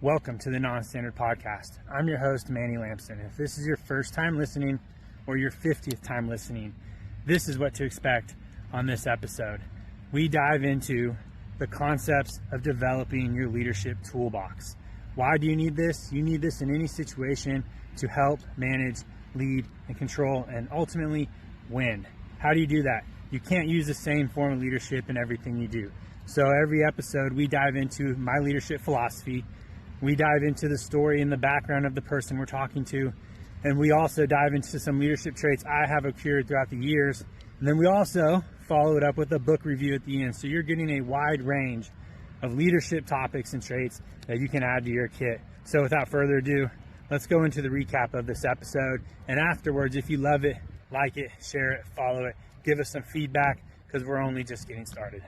Welcome to the Non-Standard Podcast. I'm your host, Manny Lampson. If this is your first time listening or your 50th time listening, this is what to expect on this episode. We dive into the concepts of developing your leadership toolbox. Why do you need this? You need this in any situation to help manage, lead, and control, and ultimately win. How do you do that? You can't use the same form of leadership in everything you do. So every episode we dive into my leadership philosophy. We dive into the story and the background of the person we're talking to. And we also dive into some leadership traits I have accrued throughout the years. And then we also follow it up with a book review at the end. So you're getting a wide range of leadership topics and traits that you can add to your kit. So without further ado, let's go into the recap of this episode. And afterwards, if you love it, like it, share it, follow it, give us some feedback, because we're only just getting started.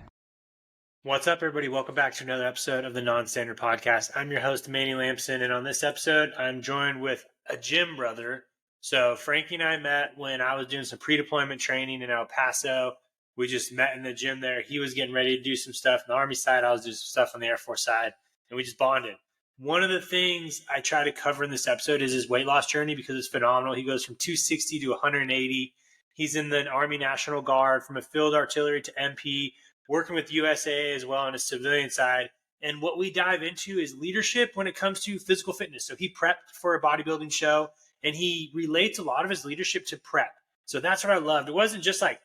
What's up, everybody? Welcome back to another episode of the Non-Standard Podcast. I'm your host, Manny Lampson, and on this episode, I'm joined with a gym brother. So Frankie and I met when I was doing some pre-deployment training in El Paso. We just met in the gym there. He was getting ready to do some stuff on the Army side. I was doing some stuff on the Air Force side, and we just bonded. One of the things I try to cover in this episode is his weight loss journey because it's phenomenal. He goes from 260 to 180. He's in the Army National Guard, from a field artillery to MP, working with USA as well on a civilian side. And what we dive into is leadership when it comes to physical fitness. So he prepped for a bodybuilding show, and he relates a lot of his leadership to prep. So that's what I loved. It wasn't just like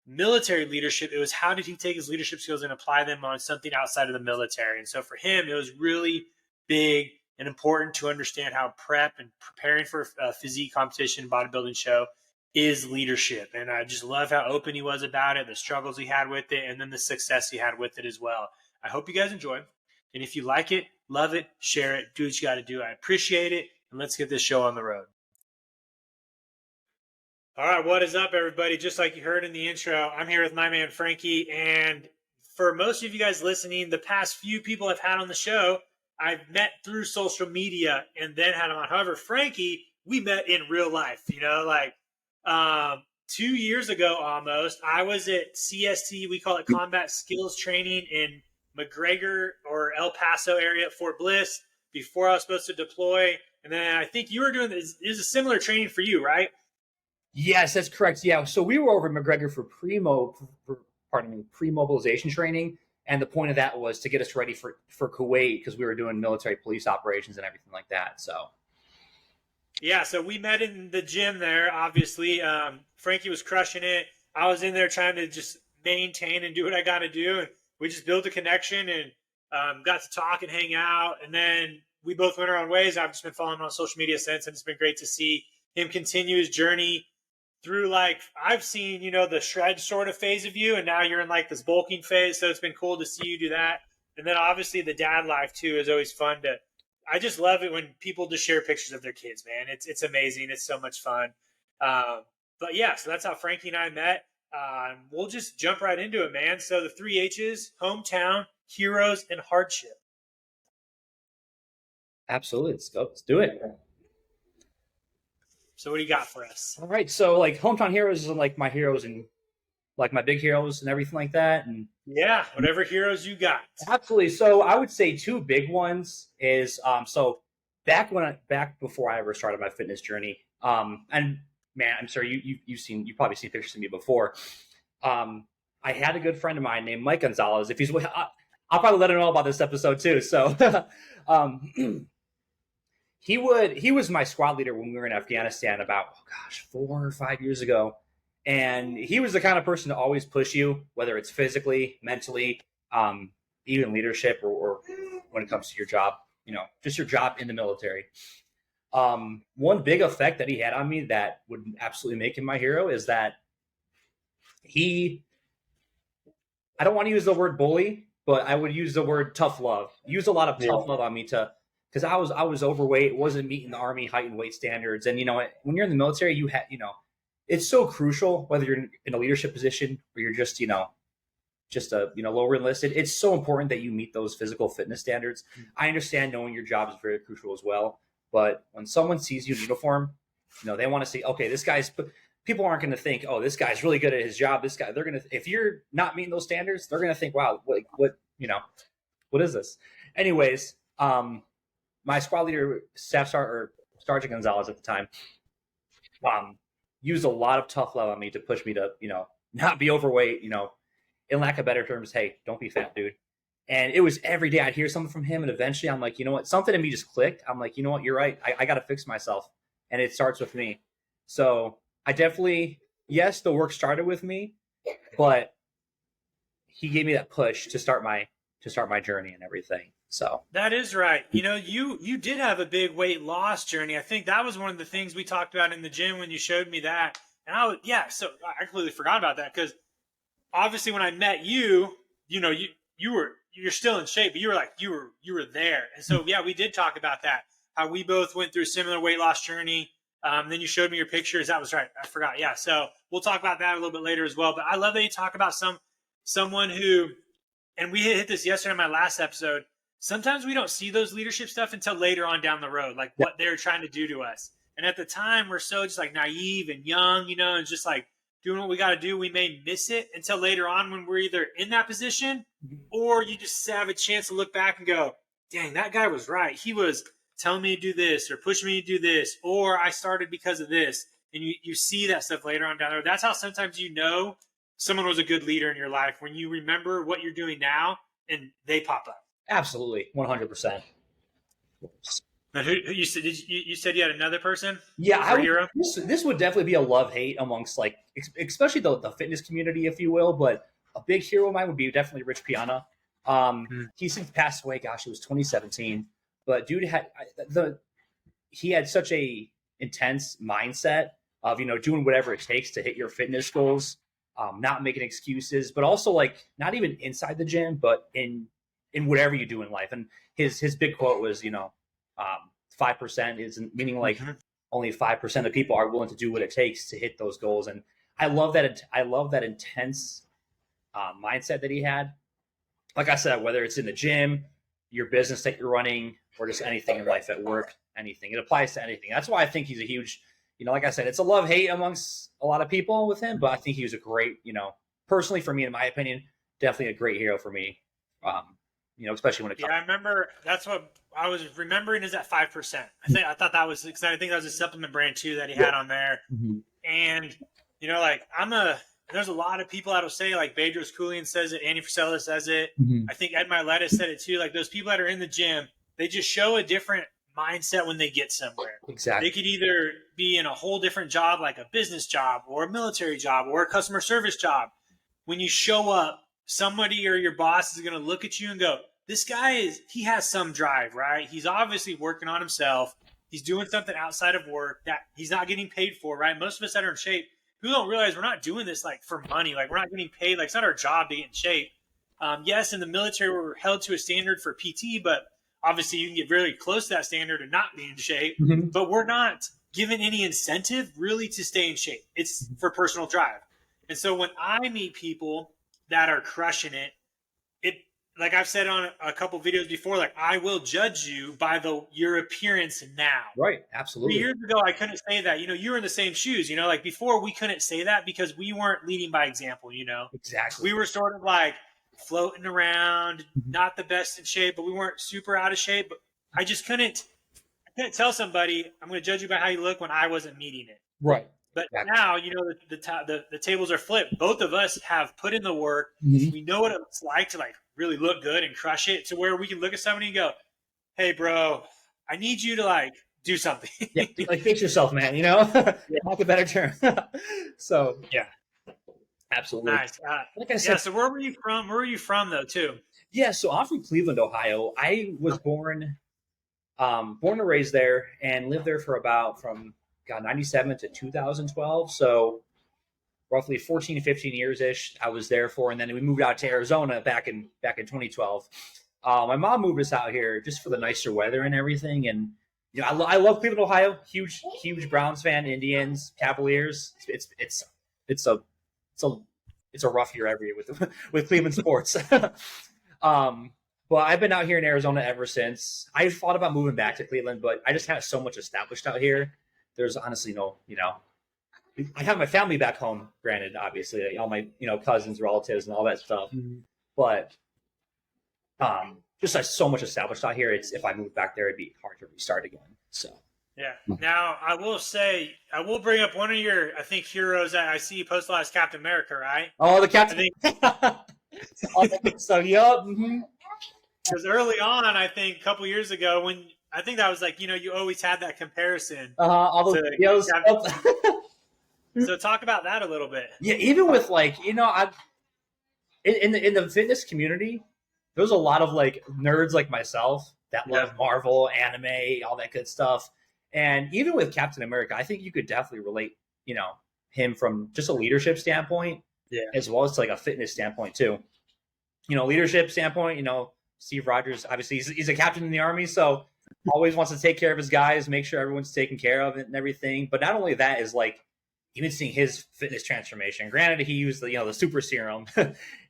military leadership. It was how did he take his leadership skills and apply them on something outside of the military. And so for him, it was really big and important to understand how prep and preparing for a physique competition, bodybuilding show is leadership. And I just love how open he was about it, the struggles he had with it, and then the success he had with it as well. I hope you guys enjoy. And if you like it, love it, share it, do what you got to do. I appreciate it. And let's get this show on the road. All right, what is up, everybody? Just like you heard in the intro, I'm here with my man, Frankie. And for most of you guys listening, the past few people I've had on the show, I've met through social media and then had them on. However, Frankie, we met in real life, 2 years ago almost. I was at CST, we call it Combat Skills Training, in McGregor or El Paso area at Fort Bliss before I was supposed to deploy. And then I think you were doing this. Is a similar training for you, right? Yes, that's correct. Yeah, so we were over at McGregor for pre-mobilization training, and the point of that was to get us ready for Kuwait because we were doing military police operations and everything like that. So. Yeah, so we met in the gym there, obviously. Frankie was crushing it. I was in there trying to just maintain and do what I got to do. And we just built a connection and got to talk and hang out. And then we both went our own ways. I've just been following him on social media since, and it's been great to see him continue his journey through, like, I've seen, the shred sort of phase of you, and now you're in, like, this bulking phase. So it's been cool to see you do that. And then, obviously, the dad life, too, is always fun to – I just love it when people just share pictures of their kids, man. It's amazing. It's so much fun. But yeah, so that's how Frankie and I met. We'll just jump right into it, man. So the 3 H's: hometown, heroes, and hardship. Absolutely. Let's go. Let's do it. So what do you got for us? All right. So like hometown heroes are like my heroes and like my big heroes and everything like that. And yeah, whatever heroes you got. Absolutely. So I would say two big ones is so back before I ever started my fitness journey. And man, I'm sorry, you've probably seen pictures of me before. I had a good friend of mine named Mike Gonzalez. If he's, I'll probably let him know about this episode too. So he was my squad leader when we were in Afghanistan about 4 or 5 years ago. And he was the kind of person to always push you, whether it's physically, mentally, even leadership or when it comes to your job, just your job in the military. One big effect that he had on me that would absolutely make him my hero is that I don't want to use the word bully, but I would use the word tough love. He used a lot of tough love on me because I was overweight, wasn't meeting the Army height and weight standards. And, when you're in the military, it's so crucial whether you're in a leadership position or you're just a lower enlisted. It's so important that you meet those physical fitness standards. I understand knowing your job is very crucial as well, but when someone sees you in uniform, they want to see, okay, this guy's. People aren't going to think, oh, this guy's really good at his job. They're going to, if you're not meeting those standards, they're going to think, wow, what is this? Anyways, my squad leader, Sergeant Gonzalez at the time, used a lot of tough love on me to push me to, not be overweight, in lack of better terms, hey, don't be fat, dude. And it was every day I'd hear something from him. And eventually I'm like, you know what? Something in me just clicked. I'm like, you know what? You're right. I got to fix myself. And it starts with me. So I definitely, yes, the work started with me, but he gave me that push to start my journey and everything. So that is right. You did have a big weight loss journey. I think that was one of the things we talked about in the gym when you showed me that. And so I completely forgot about that, because obviously when I met you, you're still in shape, but you were there. And so, yeah, we did talk about that, how we both went through a similar weight loss journey. Then you showed me your pictures. That was right. I forgot. Yeah. So we'll talk about that a little bit later as well. But I love that you talk about someone who, and we hit this yesterday in my last episode. Sometimes we don't see those leadership stuff until later on down the road, like what they're trying to do to us. And at the time, we're so just like naive and young, and just like doing what we got to do. We may miss it until later on when we're either in that position, or you just have a chance to look back and go, dang, that guy was right. He was telling me to do this or pushing me to do this, or I started because of this. And you see that stuff later on down the road. That's how sometimes someone was a good leader in your life, when you remember what you're doing now and they pop up. Absolutely, 100%. Now, who you said? You said you had another person? Yeah, this would definitely be a love-hate amongst, like, especially the fitness community, if you will. But a big hero of mine would be definitely Rich Piana. He since passed away. Gosh, it was 2017. But dude he had such a intense mindset of doing whatever it takes to hit your fitness goals, not making excuses, but also like not even inside the gym, but in whatever you do in life. And his big quote was, 5% is meaning like only 5% of people are willing to do what it takes to hit those goals. And I love that intense mindset that he had. Like I said, whether it's in the gym, your business that you're running, or just anything in life, at work, anything, it applies to anything. That's why I think he's a huge, like I said, it's a love-hate amongst a lot of people with him, but I think he was a great, personally for me, in my opinion, definitely a great hero for me. Especially when it comes. Yeah, I remember that's what I was remembering is that 5%. I thought that was, because I think that was a supplement brand too that he had on there. Mm-hmm. And, there's a lot of people that'll say, like Bedros Keuilian says it, Andy Frisella says it. Mm-hmm. I think Ed Miletus said it too. Like those people that are in the gym, they just show a different mindset when they get somewhere. Exactly. They could either be in a whole different job, like a business job or a military job or a customer service job. When you show up, somebody or your boss is going to look at you and go, this guy he has some drive, right? He's obviously working on himself. He's doing something outside of work that he's not getting paid for, right? Most of us that are in shape, who don't realize we're not doing this like for money. Like we're not getting paid. Like it's not our job to get in shape. Yes, in the military, we're held to a standard for PT, but obviously you can get very close to that standard and not be in shape. Mm-hmm. But we're not given any incentive really to stay in shape. It's for personal drive. And so when I meet people that are crushing it, like I've said on a couple videos before, like I will judge you by your appearance now. Right, absolutely. 3 years ago, I couldn't say that. You were in the same shoes. Like before, we couldn't say that because we weren't leading by example. Exactly. We were sort of like floating around, not the best in shape, but we weren't super out of shape. But I just couldn't tell somebody I'm going to judge you by how you look when I wasn't meeting it. Right. But now, the tables are flipped. Both of us have put in the work. Mm-hmm. We know what it's like to like really look good and crush it, to where we can look at somebody and go, hey, bro, I need you to like do something. Yeah, like fix yourself, man, Talk a better term. So, yeah, absolutely. Nice. Like I said, so where were you from? Where were you from, though, too? Yeah, so I'm from Cleveland, Ohio. I was born and raised there and lived there for from 97 to 2012. So roughly 14, 15 years-ish I was there for. And then we moved out to Arizona back in 2012. My mom moved us out here just for the nicer weather and everything. And, I love Cleveland, Ohio. Huge Browns fan, Indians, Cavaliers. It's a rough year every year with Cleveland sports. But I've been out here in Arizona ever since. I thought about moving back to Cleveland, but I just have so much established out here. There's honestly no, I have my family back home, granted, obviously, all my, cousins, relatives, and all that stuff. Mm-hmm. But just so much established out here. If I moved back there, it'd be hard to restart again. So. Yeah. Now, I will bring up one of your, I think, heroes that I see you post a lot is Captain America, right? Oh, the Captain. So, yup. Because early on, I think a couple years ago, when I think that was like, you always had that comparison. All those videos. So talk about that a little bit. Yeah, even with in the fitness community, there's a lot of nerds like myself that love Marvel, anime, all that good stuff. And even with Captain America, I think you could definitely relate, him from just a leadership standpoint, as well as a fitness standpoint too. Leadership standpoint, Steve Rogers, obviously he's a captain in the Army, so always wants to take care of his guys, make sure everyone's taken care of and everything. But not only that is even seeing his fitness transformation. Granted, he used the super serum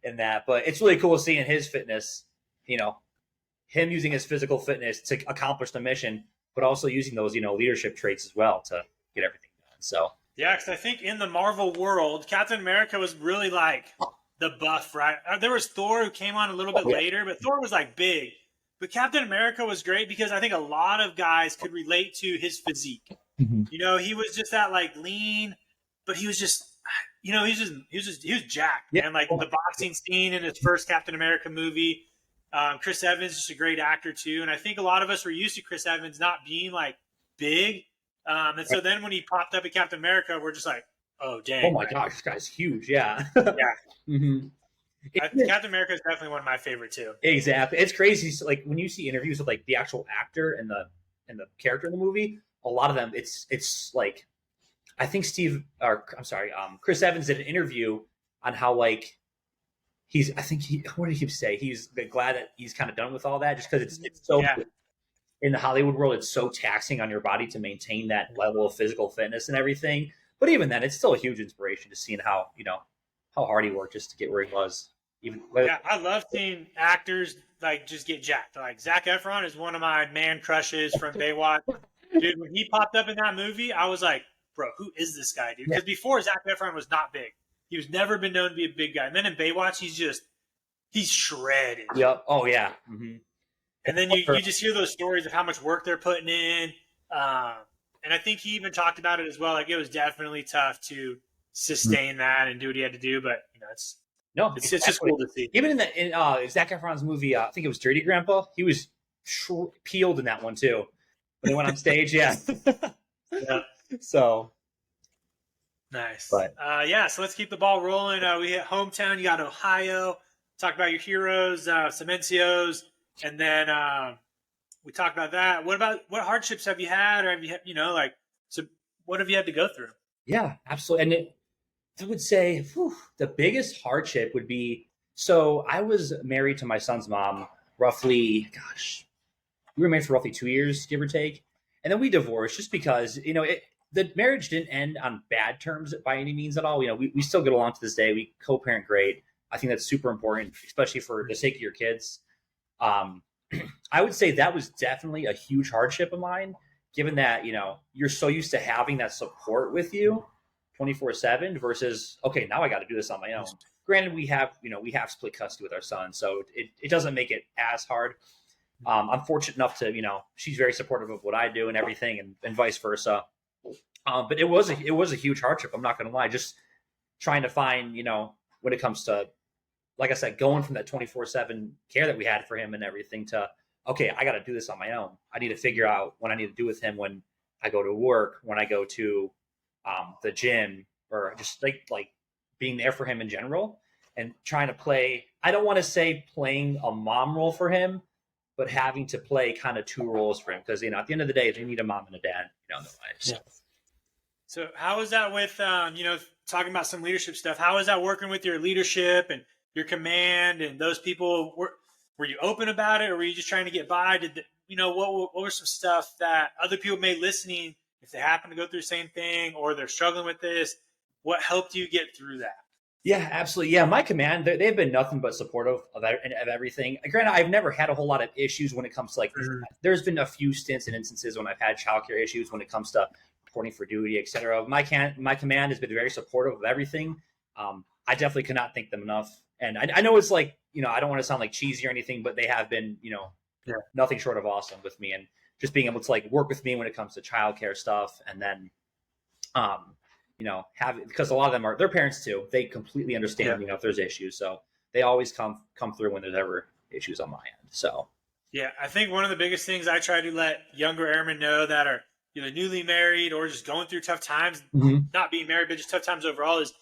in that, but it's really cool seeing his fitness, him using his physical fitness to accomplish the mission, but also using those, leadership traits as well to get everything done. So yeah, because I think in the Marvel world, Captain America was really the buff, right? There was Thor who came on a little bit later, but Thor was big. But Captain America was great because I think a lot of guys could relate to his physique. Mm-hmm. He was just that lean, but he was just, he was jacked, man. The boxing scene in his first Captain America movie. Chris Evans is just a great actor too, and I think a lot of us were used to Chris Evans not being big, and so then when he popped up at Captain America, we're just oh dang! Oh my gosh, this guy's huge! Yeah, yeah. Mm-hmm. Captain America is definitely one of my favorite too. Exactly, it's crazy. So, when you see interviews with the actual actor and the character in the movie, a lot of them, it's I think Chris Evans did an interview on how what did he say? He's glad that he's kind of done with all that, just because it's so in the Hollywood world, it's so taxing on your body to maintain that level of physical fitness and everything. But even then, it's still a huge inspiration to seeing how hard he worked just to get where he was. I love seeing actors just get jacked. Zac Efron is one of my man crushes from Baywatch. Dude, when he popped up in that movie, I was like, bro, who is this guy, dude? Because before, Zac Efron was not big. He was never been known to be a big guy. And then in Baywatch, he's shredded. Yep. Oh, yeah. Mm-hmm. And then you just hear those stories of how much work they're putting in. And I think he even talked about it as well. It was definitely tough to sustain that and do what he had to do. But, it's just cool to see. Even in Zac Efron's movie, I think it was Dirty Grandpa, he was peeled in that one too. When he went on stage, yeah. So... Nice. But, so let's keep the ball rolling. We hit hometown. You got Ohio. Talk about your heroes, Cemencios, and then we talked about that. What hardships have you had, or have you so what have you had to go through? Yeah, absolutely. And I would say the biggest hardship would be, so I was married to my son's mom roughly, we were married for roughly 2 years, give or take. And then we divorced just because, the marriage didn't end on bad terms by any means at all. We still get along to this day. We co-parent great. I think that's super important, especially for the sake of your kids. I would say that was definitely a huge hardship of mine, given that, you're so used to having that support with you 24/7 versus, okay, now I got to do this on my own. Granted, we have split custody with our son, so it doesn't make it as hard. I'm fortunate enough to, she's very supportive of what I do and everything, and vice versa. But it was a huge hardship. I'm not going to lie. Just trying to find, when it comes to, like I said, going from that 24/7 care that we had for him and everything to, okay, I got to do this on my own. I need to figure out what I need to do with him when I go to work, when I go to the gym, or just like being there for him in general, and trying to play. I don't want to say playing a mom role for him, but having to play kind of two roles for him, because at the end of the day, they need a mom and a dad in their lives. Yeah. So how is that with talking about some leadership stuff? How is that working with your leadership and your command and those people? Were you open about it, or were you just trying to get by? What were some stuff that other people may listening, if they happen to go through the same thing or they're struggling with this, what helped you get through that? Yeah, absolutely. Yeah, my command, they've been nothing but supportive of everything. Granted, I've never had a whole lot of issues when it comes to there's been a few stints and instances when I've had childcare issues when it comes to reporting for duty, etc. My command has been very supportive of everything. I definitely cannot thank them enough. And I know it's I don't want to sound like cheesy or anything, but they have been, Yeah. nothing short of awesome with me, and just being able to like work with me when it comes to childcare stuff. And then, because a lot of them are their parents too. They completely understand, if there's issues. So they always come through when there's ever issues on my end. So. Yeah, I think one of the biggest things I try to let younger airmen know that are either newly married or just going through tough times, not being married, but just tough times overall, is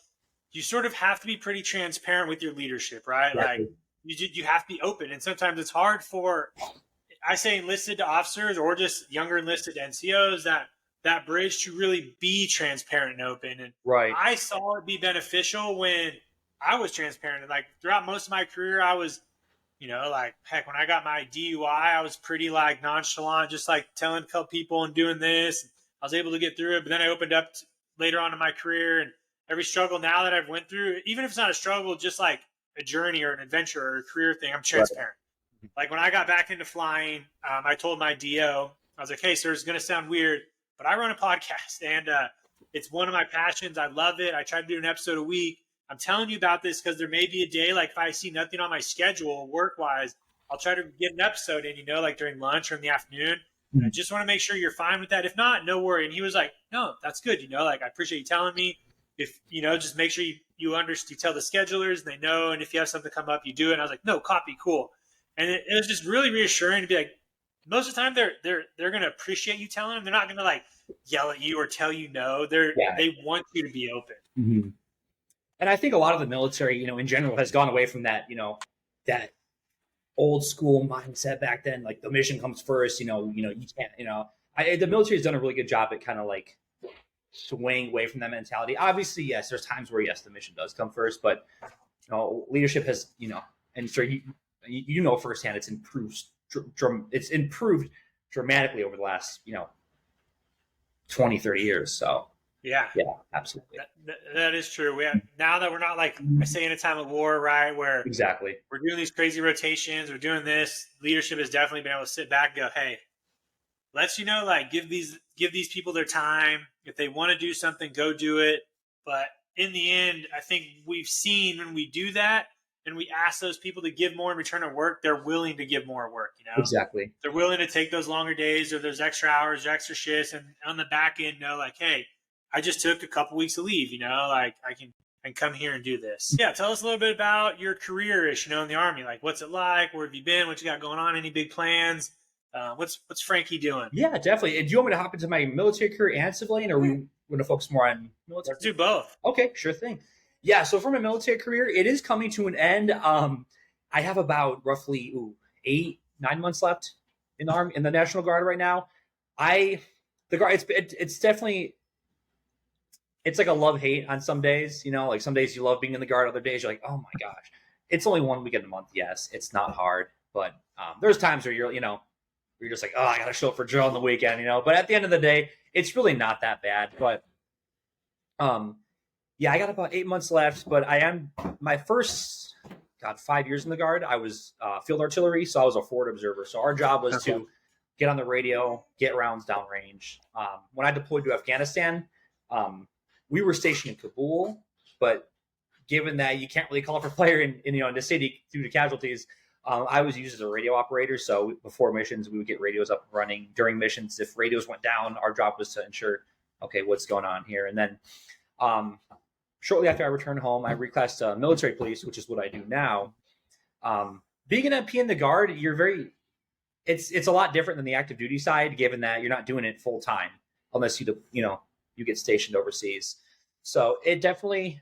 you sort of have to be pretty transparent with your leadership, right? Exactly. Like you have to be open. And sometimes it's hard for, I say enlisted to officers or just younger enlisted NCOs, that bridge to really be transparent and open. And I saw it be beneficial when I was transparent. And like throughout most of my career, I was, like, heck, when I got my DUI, I was pretty like nonchalant, just like telling a couple people and doing this. I was able to get through it, but then I opened up later on in my career, and every struggle now that I've went through, even if it's not a struggle, just like a journey or an adventure or a career thing, I'm transparent. Right. Like when I got back into flying, I told my DO, I was like, hey, sir, it's going to sound weird, but I run a podcast, and it's one of my passions. I love it. I try to do an episode a week. I'm telling you about this because there may be a day, like if I see nothing on my schedule work-wise, I'll try to get an episode in, like during lunch or in the afternoon. I just want to make sure you're fine with that. If not, no worry. And he was like, no, that's good. Like, I appreciate you telling me. If, just make sure you understand, you tell the schedulers and they know. And if you have something come up, you do it. And I was like, no, copy, cool. And it was just really reassuring to be like, most of the time they're going to appreciate you telling them. They're not going to like yell at you or tell you no. They want you to be open. Mm-hmm. And I think a lot of the military, in general has gone away from that, that old school mindset back then. Like the mission comes first, you can't, the military has done a really good job at kind of like swaying away from that mentality. Obviously, yes, there's times where, yes, the mission does come first, but, leadership has, and so firsthand, it's improved dramatically over the last, 20, 30 years. So. Yeah, absolutely. That is true. Now that we're not like, I say, in a time of war, right? Where exactly we're doing these crazy rotations, we're doing this. Leadership has definitely been able to sit back and go, hey, let's like give these people their time. If they want to do something, go do it. But in the end, I think we've seen when we do that and we ask those people to give more in return of work, they're willing to give more work. Exactly. They're willing to take those longer days or those extra hours, or extra shifts, and on the back end know like, hey, I just took a couple weeks of leave, like I can come here and do this. Yeah. Tell us a little bit about your career-ish, in the Army. Like, what's it like? Where have you been? What you got going on? Any big plans? What's Frankie doing? Yeah, definitely. And do you want me to hop into my military career and civilian, or are we going to focus more on military? Let's do both. Okay, sure thing. Yeah. So for my military career, it is coming to an end. I have about roughly 8-9 months left in the Army, in the National Guard right now. The Guard, it's definitely. It's like a love-hate on some days, like some days you love being in the Guard, other days you're like, oh my gosh, it's only 1 weekend a month. Yes, it's not hard, but there's times where you're just like, oh, I got to show up for drill on the weekend, but at the end of the day, it's really not that bad. But I got about 8 months left, but I am my first, 5 years in the Guard. I was field artillery, so I was a forward observer. So our job was to get on the radio, get rounds downrange. When I deployed to Afghanistan, we were stationed in Kabul, but given that you can't really call for fire in the city due to casualties, I was used as a radio operator. So before missions, we would get radios up and running. During missions, if radios went down, our job was to ensure, okay, what's going on here? And then shortly after I returned home, I reclassed to military police, which is what I do now. Being an MP in the Guard, it's a lot different than the active duty side, given that you're not doing it full time unless you get stationed overseas. So it definitely,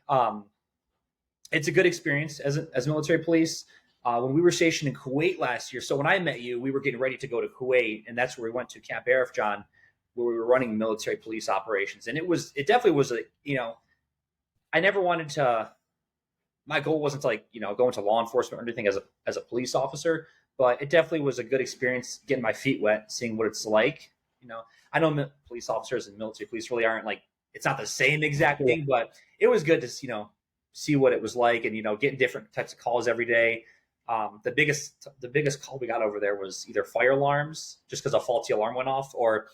it's a good experience as military police. When we were stationed in Kuwait last year, so when I met you, we were getting ready to go to Kuwait, and that's where we went to Camp Arif John, where we were running military police operations. And it definitely was I never wanted to, my goal wasn't to go into law enforcement or anything as a police officer, but it definitely was a good experience getting my feet wet, seeing what it's like. I know police officers and military police really aren't it's not the same exact thing, but it was good to, see what it was like and, getting different types of calls every day. The biggest call we got over there was either fire alarms, just because a faulty alarm went off, or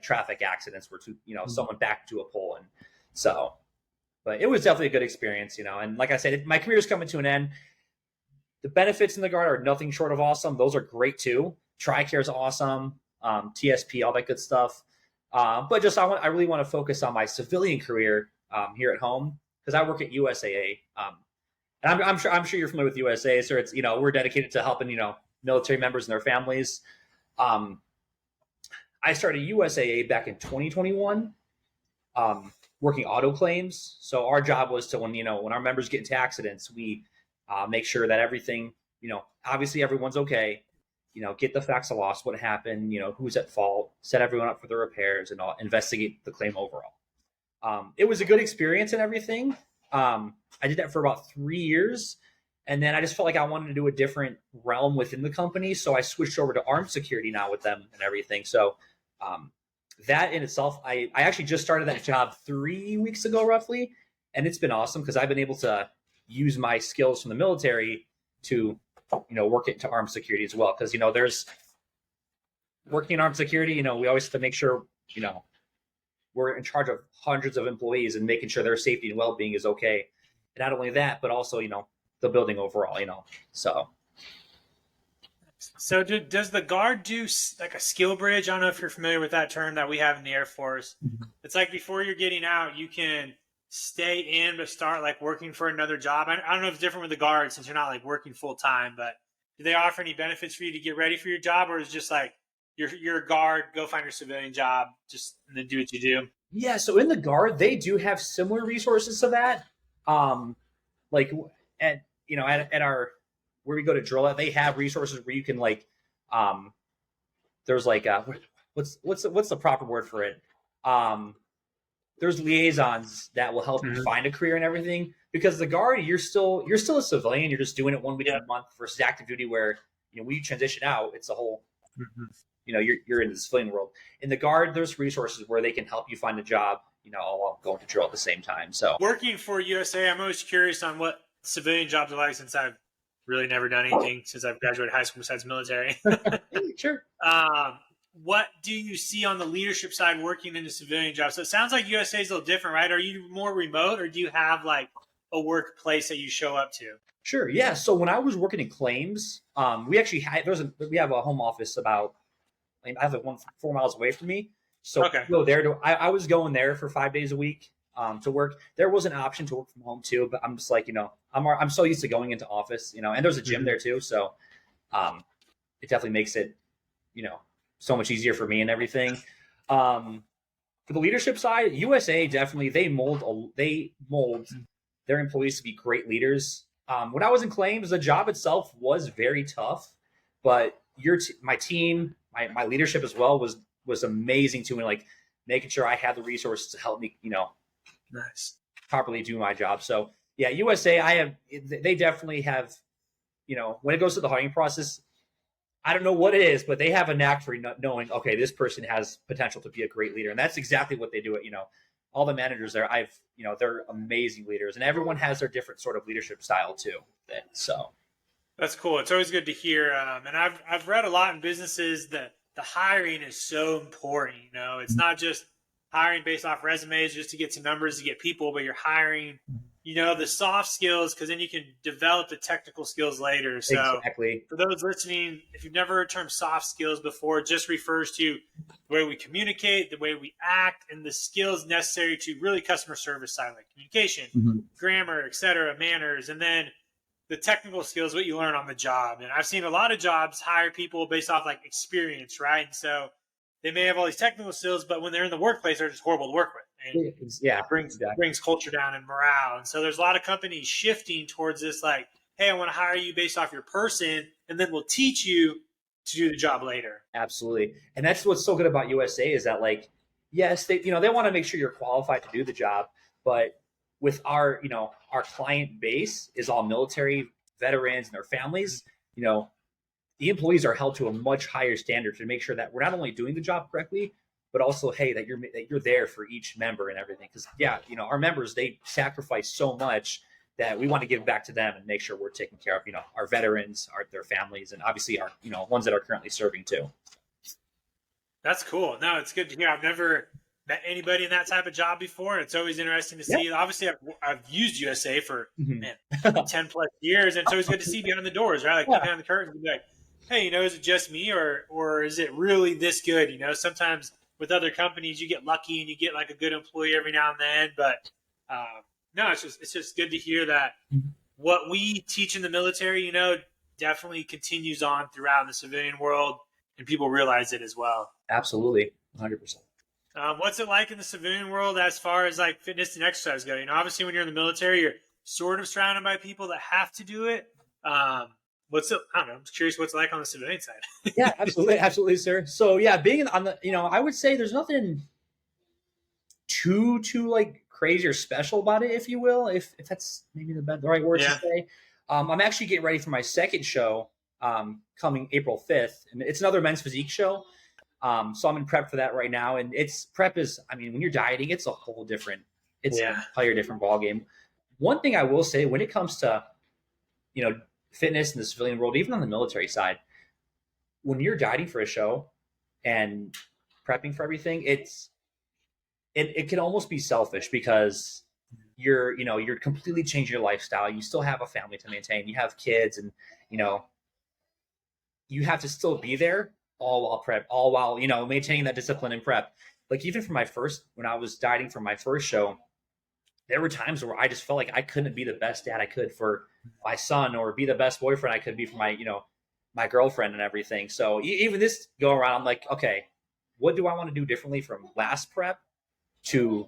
traffic accidents where someone backed to a pole. And so, but it was definitely a good experience, and like I said, my career is coming to an end. The benefits in the Guard are nothing short of awesome. Those are great too. TRICARE is awesome. TSP, all that good stuff. But just I really want to focus on my civilian career here at home because I work at USAA. And I'm sure you're familiar with USAA, so it's we're dedicated to helping military members and their families. I started USAA back in 2021, working auto claims. So our job was to when our members get into accidents, we make sure that everything obviously everyone's okay. Get the facts of loss, what happened, who's at fault, set everyone up for the repairs, and all, investigate the claim overall. It was a good experience and everything. I did that for about 3 years, and then I just felt like I wanted to do a different realm within the company, so I switched over to armed security now with them and everything. So that in itself, I actually just started that job 3 weeks ago, roughly, and it's been awesome because I've been able to use my skills from the military to work it into armed security as well. Because there's working in armed security, we always have to make sure we're in charge of hundreds of employees and making sure their safety and well-being is okay. And not only that, but also the building overall. So does the Guard do like a skill bridge? I don't know if you're familiar with that term that we have in the Air Force. Mm-hmm. It's like before you're getting out, you can stay in but start like working for another job. I don't know if it's different with the Guard since you're not like working full time, but do they offer any benefits for you to get ready for your job, or is it just like you're a Guard, go find your civilian job, and then do what you do? Yeah, so in the Guard, they do have similar resources to that. Like at our where we go to drill at, they have resources where you can there's what's the proper word for it? There's liaisons that will help you find a career and everything. Because the Guard, you're still a civilian. You're just doing it 1 week a month versus active duty, where when you transition out, it's a whole. You're in the civilian world. In the Guard, there's resources where they can help you find a job. While going to drill at the same time. So working for USA, I'm always curious on what civilian jobs are like since I've really never done anything since I've graduated high school besides military. Sure. What do you see on the leadership side working in a civilian job? So it sounds like USA is a little different, right? Are you more remote, or do you have like a workplace that you show up to? Sure. Yeah. So when I was working in claims, we actually we have a home office about, I have 4 miles away from me. So okay. Go there. I was going there for 5 days a week to work. There was an option to work from home too, but I'm just like, I'm so used to going into office, and there's a gym there too. So it definitely makes it, so much easier for me and everything. For the leadership side, USA definitely, they mold their employees to be great leaders. When I was in claims, the job itself was very tough, but my team, my leadership as well was amazing to me, like making sure I had the resources to help me, nice, properly do my job. So yeah, USA, they definitely have, when it goes to the hiring process, I don't know what it is, but they have a knack for knowing, okay, this person has potential to be a great leader. And that's exactly what they do at, all the managers there. They're amazing leaders, and everyone has their different sort of leadership style too. So that's cool. It's always good to hear. And I've read a lot in businesses that the hiring is so important. It's not just hiring based off resumes just to get some numbers to get people, but you're hiring, the soft skills, because then you can develop the technical skills later. So exactly. For those listening, if you've never heard the term soft skills before, it just refers to the way we communicate, the way we act, and the skills necessary to really customer service side, like communication, grammar, etc., manners, and then the technical skills, what you learn on the job. And I've seen a lot of jobs hire people based off like experience, right? And so they may have all these technical skills, but when they're in the workplace, they're just horrible to work with. And it brings culture down and morale. And so there's a lot of companies shifting towards this, like, hey, I want to hire you based off your person, and then we'll teach you to do the job later. Absolutely. And that's what's so good about USA is that, like, yes, they want to make sure you're qualified to do the job, but with our client base is all military veterans and their families, the employees are held to a much higher standard to make sure that we're not only doing the job correctly, but also, hey, that you're there for each member and everything. Because our members, they sacrifice so much that we want to give back to them and make sure we're taking care of, our veterans, their families, and obviously our, ones that are currently serving too. That's cool. No, it's good to hear. I've never met anybody in that type of job before. And it's always interesting to see. Obviously, I've used USA for 10 plus years, and it's always good to see behind the doors, right? Like behind the curtains, and be like, hey, is it just me, or is it really this good? Sometimes with other companies, you get lucky and you get like a good employee every now and then, but no, it's just good to hear that what we teach in the military, definitely continues on throughout the civilian world, and people realize it as well. Absolutely, 100%. What's it like in the civilian world as far as like fitness and exercise go? Obviously when you're in the military, you're sort of surrounded by people that have to do it. I don't know. I'm just curious what's it like on the civilian side. Yeah, absolutely, sir. So yeah, being on the, I would say there's nothing too like crazy or special about it, if you will, if that's maybe the right word to say. I'm actually getting ready for my second show coming April 5th, and it's another men's physique show. So I'm in prep for that right now, and when you're dieting, it's a whole different, an entire different ballgame. One thing I will say when it comes to, fitness in the civilian world, even on the military side, when you're dieting for a show and prepping for everything, it can almost be selfish because you're completely changing your lifestyle. You still have a family to maintain. You have kids, and, you have to still be there all while maintaining that discipline and prep. Like even when I was dieting for my first show, there were times where I just felt like I couldn't be the best dad I could for my son, or be the best boyfriend I could be for my, my girlfriend and everything. So even this go around, I'm like, okay, what do I want to do differently from last prep to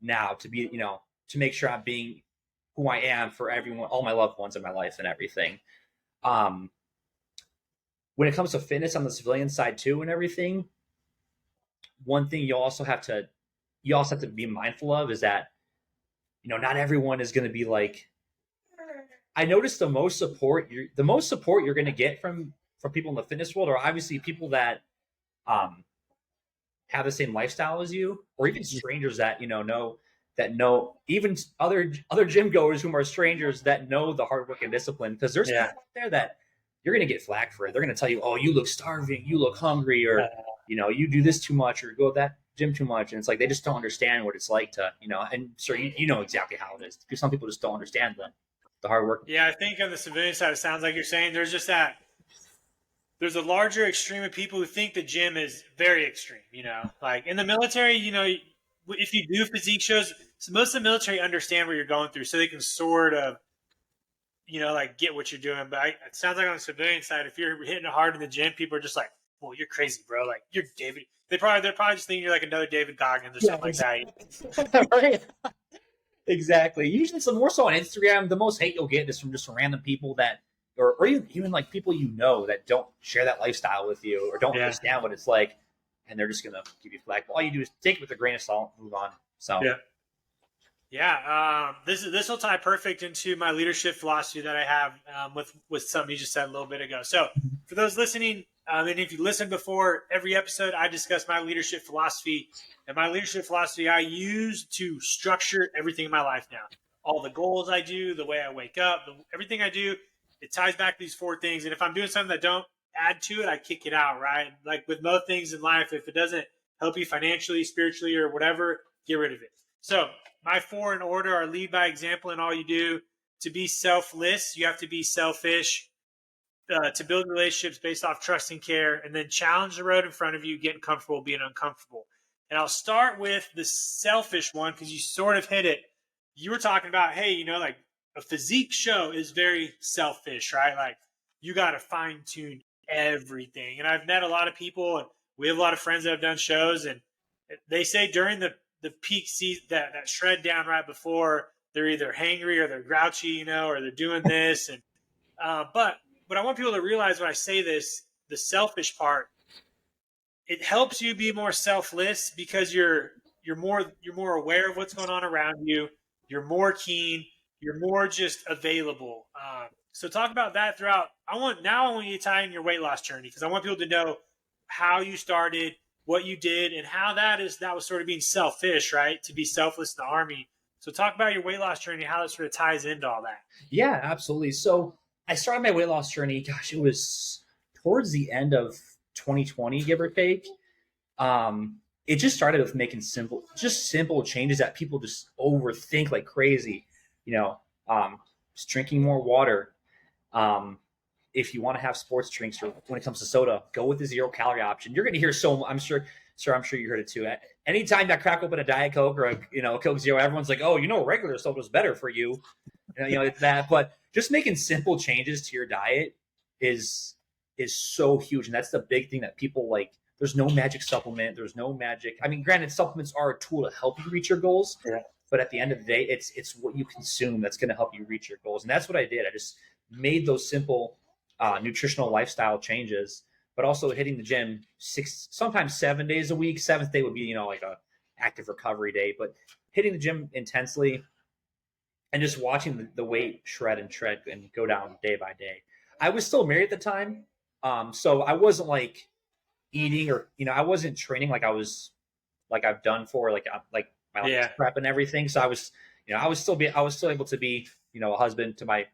now, to be, to make sure I'm being who I am for everyone, all my loved ones in my life and everything. When it comes to fitness on the civilian side too and everything, one thing you also have to be mindful of is that, not everyone is going to be like, I noticed the most support you're going to get from people in the fitness world are obviously people that have the same lifestyle as you, or even strangers that know even other gym goers whom are strangers that know the hard work and discipline, because there's people out there that you're going to get flack for it. They're going to tell you, oh, you look starving, you look hungry, or you do this too much, or go to that gym too much. And it's like they just don't understand what it's like to, and so you know exactly how it is, because some people just don't understand the hard work. Yeah, I think on the civilian side, it sounds like you're saying there's just that. There's a larger extreme of people who think the gym is very extreme. Like in the military, if you do physique shows, so most of the military understand what you're going through, so they can sort of, like get what you're doing. But it sounds like on the civilian side, if you're hitting it hard in the gym, people are just like, well, you're crazy, bro. Like you're David. They're probably just thinking you're like another David Goggins or something like that. Right. Exactly. Usually it's more so on Instagram. The most hate you'll get is from just random people that, or even like people that don't share that lifestyle with you, or don't understand what it's like, and they're just gonna give you flack. All you do is take it with a grain of salt, move on. So this will tie perfect into my leadership philosophy that I have with something you just said a little bit ago. So for those listening, and if you listened before, every episode I discuss my leadership philosophy, and my leadership philosophy I use to structure everything in my life now. All the goals I do, the way I wake up, everything I do, it ties back to these 4 things. And if I'm doing something that don't add to it, I kick it out, right? Like with most things in life, if it doesn't help you financially, spiritually, or whatever, get rid of it. So my 4 in order are: lead by example in all you do. To be selfless, you have to be selfish. To build relationships based off trust and care, and then challenge the road in front of you, getting comfortable, being uncomfortable. And I'll start with the selfish one, because you sort of hit it. You were talking about, hey, like a physique show is very selfish, right? Like you got to fine tune everything. And I've met a lot of people, and we have a lot of friends that have done shows, and they say during the peak season, that shred down right before, they're either hangry or they're grouchy, or they're doing this. And but I want people to realize when I say this, the selfish part, it helps you be more selfless because you're more aware of what's going on around you. You're more keen. You're more just available. So talk about that throughout. I want you to tie in your weight loss journey, because I want people to know how you started, what you did, and how that was sort of being selfish, right? To be selfless in the Army. So talk about your weight loss journey, how that sort of ties into all that. Yeah, absolutely. So I started my weight loss journey. Gosh, it was towards the end of 2020, give or take. it just started with making simple changes that people just overthink like crazy. Just drinking more water. If you want to have sports drinks, or when it comes to soda, go with the 0-calorie option. You're going to hear I'm sure you heard it too. Anytime I crack open a Diet Coke or a Coke Zero, everyone's like, oh, regular soda is better for you. It's that. But just making simple changes to your diet is so huge. And that's the big thing that people like. There's no magic supplement. There's no magic. I mean, granted, supplements are a tool to help you reach your goals. Yeah. But at the end of the day, it's what you consume that's going to help you reach your goals. And that's what I did. I just made those simple nutritional lifestyle changes, but also hitting the gym 6, sometimes 7 days a week. 7th day would be, like a active recovery day, but hitting the gym intensely and just watching the weight shred and go down day by day. I was still married at the time. So I wasn't like eating or, I wasn't training like I've done for like my prep and everything. So I was, I was still able to be, a husband to my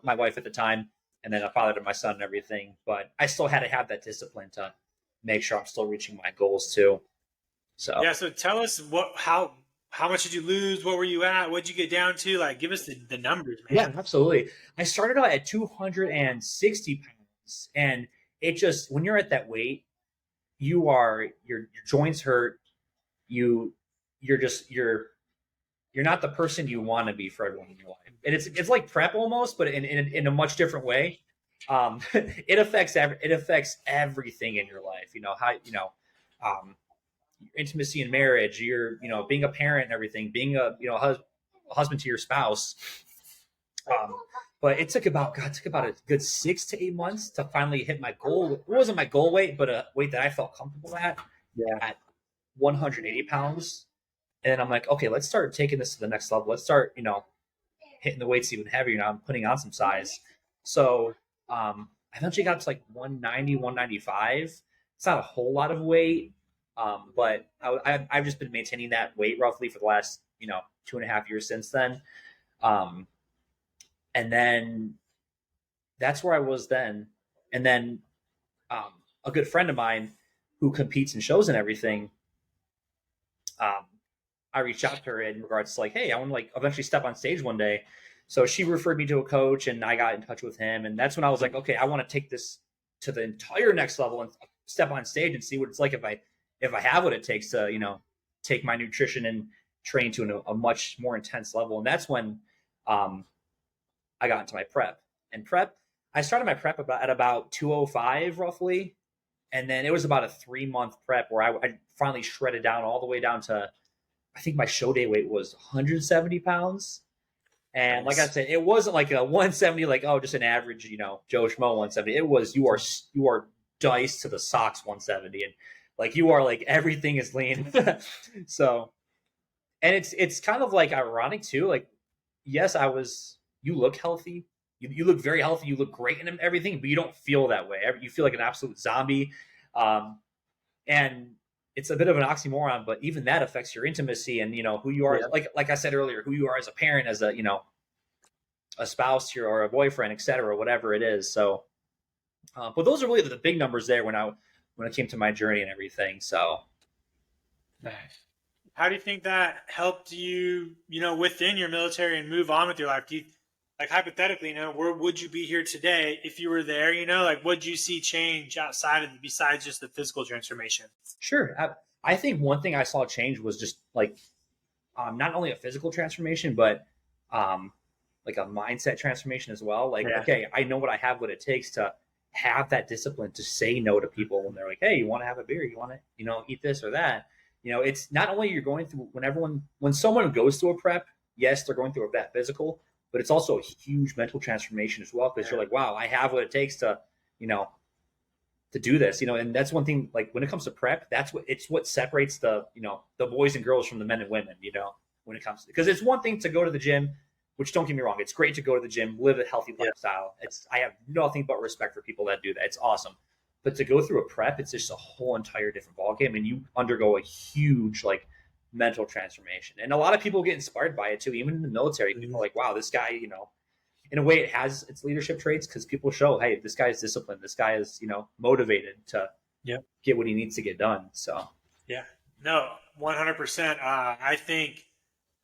wife at the time, and then a father to my son and everything. But I still had to have that discipline to make sure I'm still reaching my goals too. So yeah. So tell us how much did you lose? What were you at? What'd you get down to? Like, give us the numbers, man. Yeah, absolutely. I started out at 260 pounds, and it just, when you're at that weight, your joints hurt. You're not the person you want to be for everyone in your life. And it's like prep almost, but in a much different way. It affects everything in your life. How your intimacy in marriage, your being a parent and everything, being a husband to your spouse. But it took about a good 6 to 8 months to finally hit my goal. It wasn't my goal weight, but a weight that I felt comfortable at 180 pounds. And then I'm like, okay, let's start taking this to the next level. Let's start, hitting the weights even heavier. Now I'm putting on some size. So I eventually got up to like 190, 195. It's not a whole lot of weight, but I've just been maintaining that weight roughly for the last, 2.5 years since then. And then that's where I was then. And then a good friend of mine who competes in shows and everything, I reached out to her in regards to like, hey, I want to eventually step on stage one day. So she referred me to a coach, and I got in touch with him. And that's when I was like, okay, I want to take this to the entire next level and step on stage and see what it's like if I have what it takes to, take my nutrition and train to a much more intense level. And that's when I got into my prep. And I started my prep at about 205 roughly. And then it was about a 3-month prep where I finally shredded down all the way down to, I think my show day weight was 170 pounds. And like I said, it wasn't like a 170, like, oh, just an average, Joe Schmo 170. It was, you are diced to the socks 170. And like, you are like, everything is lean. So, and it's kind of like ironic too. Like, yes, you look healthy. You look very healthy. You look great in everything, but you don't feel that way. You feel like an absolute zombie. And it's a bit of an oxymoron, but even that affects your intimacy and, who you are. Yeah. Like I said earlier, who you are as a parent, as a spouse or a boyfriend, et cetera, whatever it is. So, but those are really the big numbers there when it came to my journey and everything. So. How do you think that helped you, within your military and move on with your life? Do you, like, hypothetically, where would you be here today if you were there? What'd you see change besides just the physical transformation? Sure. I think one thing I saw change was just like, not only a physical transformation, but like a mindset transformation as well. Like, okay, I know what what it takes to have that discipline to say no to people when they're like, hey, you want to have a beer? You want to, eat this or that? It's not only you're going through when someone goes through a prep, yes, they're going through that physical, but it's also a huge mental transformation as well. Because you're like, wow, I have what it takes to, to do this, and that's one thing, like when it comes to prep, it's what separates the boys and girls from the men and women, when it comes to, because it's one thing to go to the gym, which don't get me wrong, it's great to go to the gym, live a healthy lifestyle. I have nothing but respect for people that do that. It's awesome. But to go through a prep, it's just a whole entire different ballgame, and you undergo a huge mental transformation. And a lot of people get inspired by it too, even in the military. People are like, wow, this guy, in a way it has its leadership traits because people show, hey, this guy is disciplined. This guy is, motivated to get what he needs to get done. So, yeah. No, 100%. I think,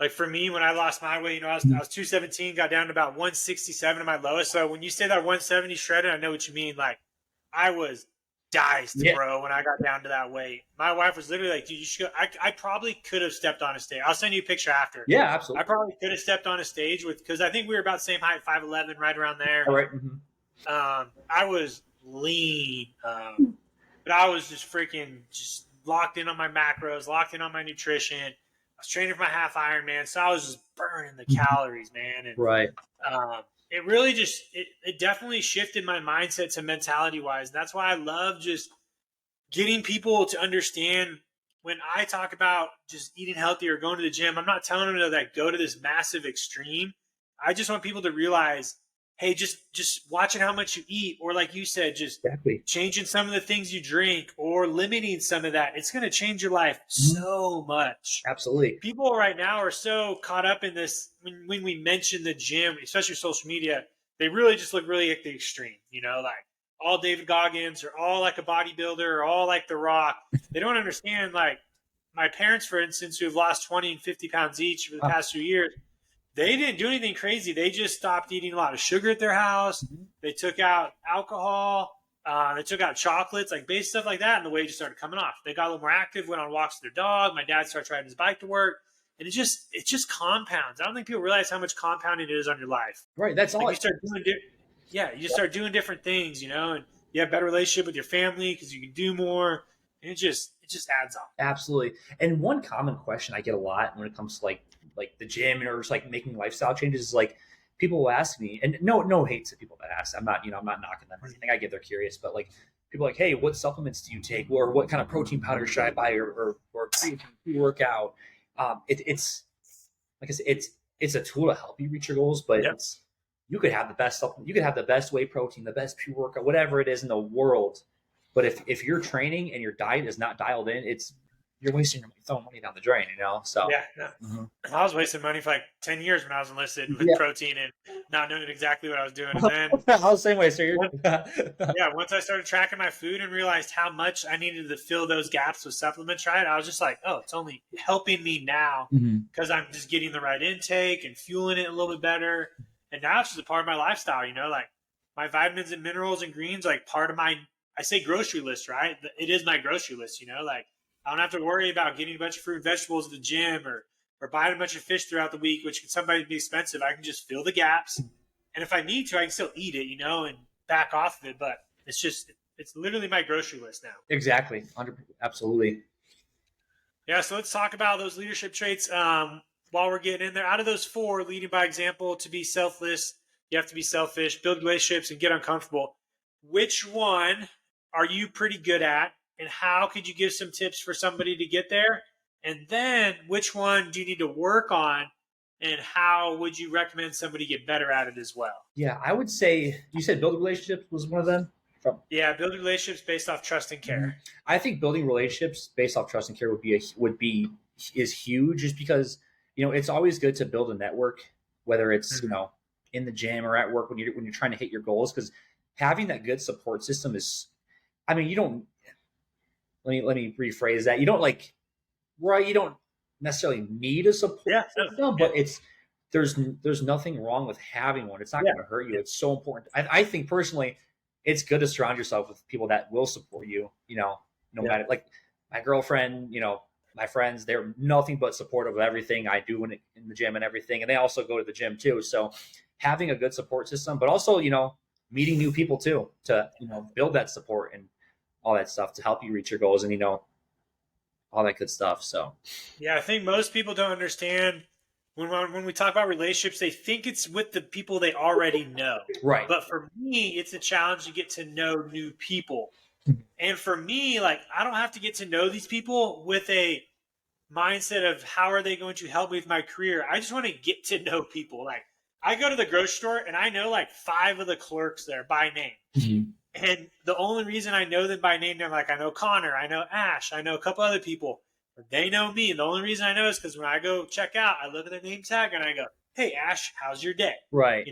like for me, when I lost my weight, I was 217, got down to about 167 at my lowest. So when you say that 170 shredded, I know what you mean. Like I was diced, Yeah. bro, when I got down to that weight. My wife was literally like, dude, you should go. I probably could have stepped on a stage. I'll send you a picture after. Yeah, I absolutely. probably could have stepped on a stage because I think we were about the same height, 5'11", right around there. All right. I was lean, but I was just freaking just locked in on my macros, locked in on my nutrition. I was training for my half Ironman, so I was just burning the calories, man. And Right. it really just it definitely shifted my mindset to mentality wise. That's why I love just getting people to understand when I talk about just eating healthy or going to the gym. I'm not telling them to like go to this massive extreme. I just want people to realize, hey, just watching how much you eat, or like you said, just Exactly. changing some of the things you drink or limiting some of that. It's going to change your life so much. Absolutely. People right now are so caught up in this. When we mention the gym, especially social media, they really just look really at the extreme, like all David Goggins or all like a bodybuilder or all like The Rock. They don't understand, like my parents, for instance, who have lost 20 and 50 pounds each for the past few years, they didn't do anything crazy. They just stopped eating a lot of sugar at their house. They took out alcohol. They took out chocolates, like basic stuff like that, and the weight just started coming off. They got a little more active, went on walks with their dog. My dad started riding his bike to work. And it just compounds. I don't think people realize how much compounding it is on your life. Right. That's all. You start doing you just start doing different things, and you have a better relationship with your family because you can do more. And it just adds up. Absolutely. And one common question I get a lot when it comes to like the gym or just like making lifestyle changes is like people will ask me, and no hate to people that ask. I'm not knocking them or anything. I get they're curious, but like people are like, hey, what supplements do you take, or what kind of protein powder should I buy, or pre-workout? It's like I said, it's a tool to help you reach your goals, but you could have the best supplement, you could have the best whey protein, the best pre-workout, whatever it is in the world. But if your training and your diet is not dialed in, you're wasting your money, throwing money down the drain, So I was wasting money for like 10 years when I was enlisted with protein and not knowing exactly what I was doing. And then I was the same way, sir. Once I started tracking my food and realized how much I needed to fill those gaps with supplements, right? I was just like, oh, it's only helping me now because I'm just getting the right intake and fueling it a little bit better. And now it's just a part of my lifestyle, like my vitamins and minerals and greens, like part of my, I say grocery list, right? It is my grocery list, like I don't have to worry about getting a bunch of fruit and vegetables at the gym or buying a bunch of fish throughout the week, which can sometimes be expensive. I can just fill the gaps. And if I need to, I can still eat it, and back off of it. But it's literally my grocery list now. Exactly. Absolutely. Yeah. So let's talk about those leadership traits while we're getting in there. Out of those 4, leading by example, to be selfless, you have to be selfish, build relationships, and get uncomfortable. Which one are you pretty good at? And how could you give some tips for somebody to get there? And then which one do you need to work on? And how would you recommend somebody get better at it as well? Yeah, I would say, you said building relationships was one of them? Building relationships based off trust and care. I think building relationships based off trust and care is huge, just because, it's always good to build a network, whether it's, in the gym or at work when you're trying to hit your goals, because having that good support system is, you don't, let me rephrase that. You don't necessarily need a support system, but there's nothing wrong with having one. It's not going to hurt you. It's so important. I think personally, it's good to surround yourself with people that will support you, no matter, like my girlfriend, my friends, they're nothing but supportive of everything I do in the gym and everything. And they also go to the gym too. So having a good support system, but also, meeting new people too, to, build that support and all that stuff to help you reach your goals and, all that good stuff. So, I think most people don't understand when we talk about relationships, they think it's with the people they already know. Right. But for me, it's a challenge to get to know new people. And for me, like, I don't have to get to know these people with a mindset of how are they going to help me with my career. I just want to get to know people. Like, I go to the grocery store and I know like 5 of the clerks there by name. And the only reason I know them by name, they're like, I know Connor, I know Ash, I know a couple other people. They know me. And the only reason I know is because when I go check out, I look at their name tag and I go, hey, Ash, how's your day? Right.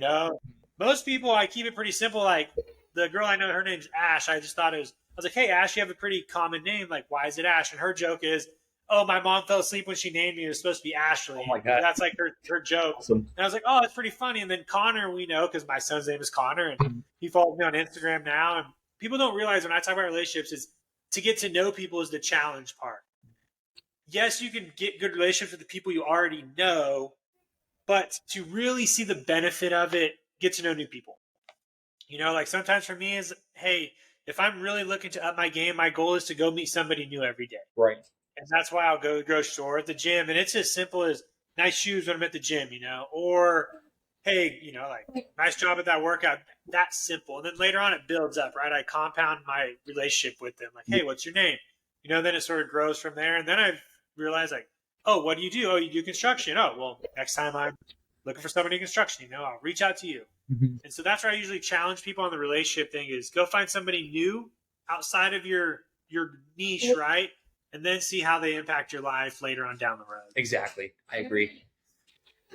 Most people, I keep it pretty simple. Like the girl I know, her name's Ash. I just thought I was like, hey, Ash, you have a pretty common name. Like, why is it Ash? And her joke is, oh, my mom fell asleep when she named me. It was supposed to be Ashley. Oh my God. That's like her joke. Awesome. And I was like, oh, it's pretty funny. And then Connor, we know, because my son's name is Connor, and he follows me on Instagram now. And people don't realize when I talk about relationships is to get to know people is the challenge part. Yes, you can get good relationships with the people you already know, but to really see the benefit of it, get to know new people. You know, like sometimes for me is, hey, if I'm really looking to up my game, my goal is to go meet somebody new every day. Right. And that's why I'll go to the grocery store, at the gym. And it's as simple as nice shoes when I'm at the gym, you know, or, hey, you know, like nice job at that workout. That's simple. And then later on it builds up, right? I compound my relationship with them. Like, hey, what's your name? You know, then it sort of grows from there. And then I've realized like, oh, what do you do? Oh, you do construction. Oh, well, next time I'm looking for somebody in construction, you know, I'll reach out to you. Mm-hmm. And so that's where I usually challenge people on the relationship thing is go find somebody new outside of your niche, right? And then see how they impact your life later on down the road. Exactly. I agree.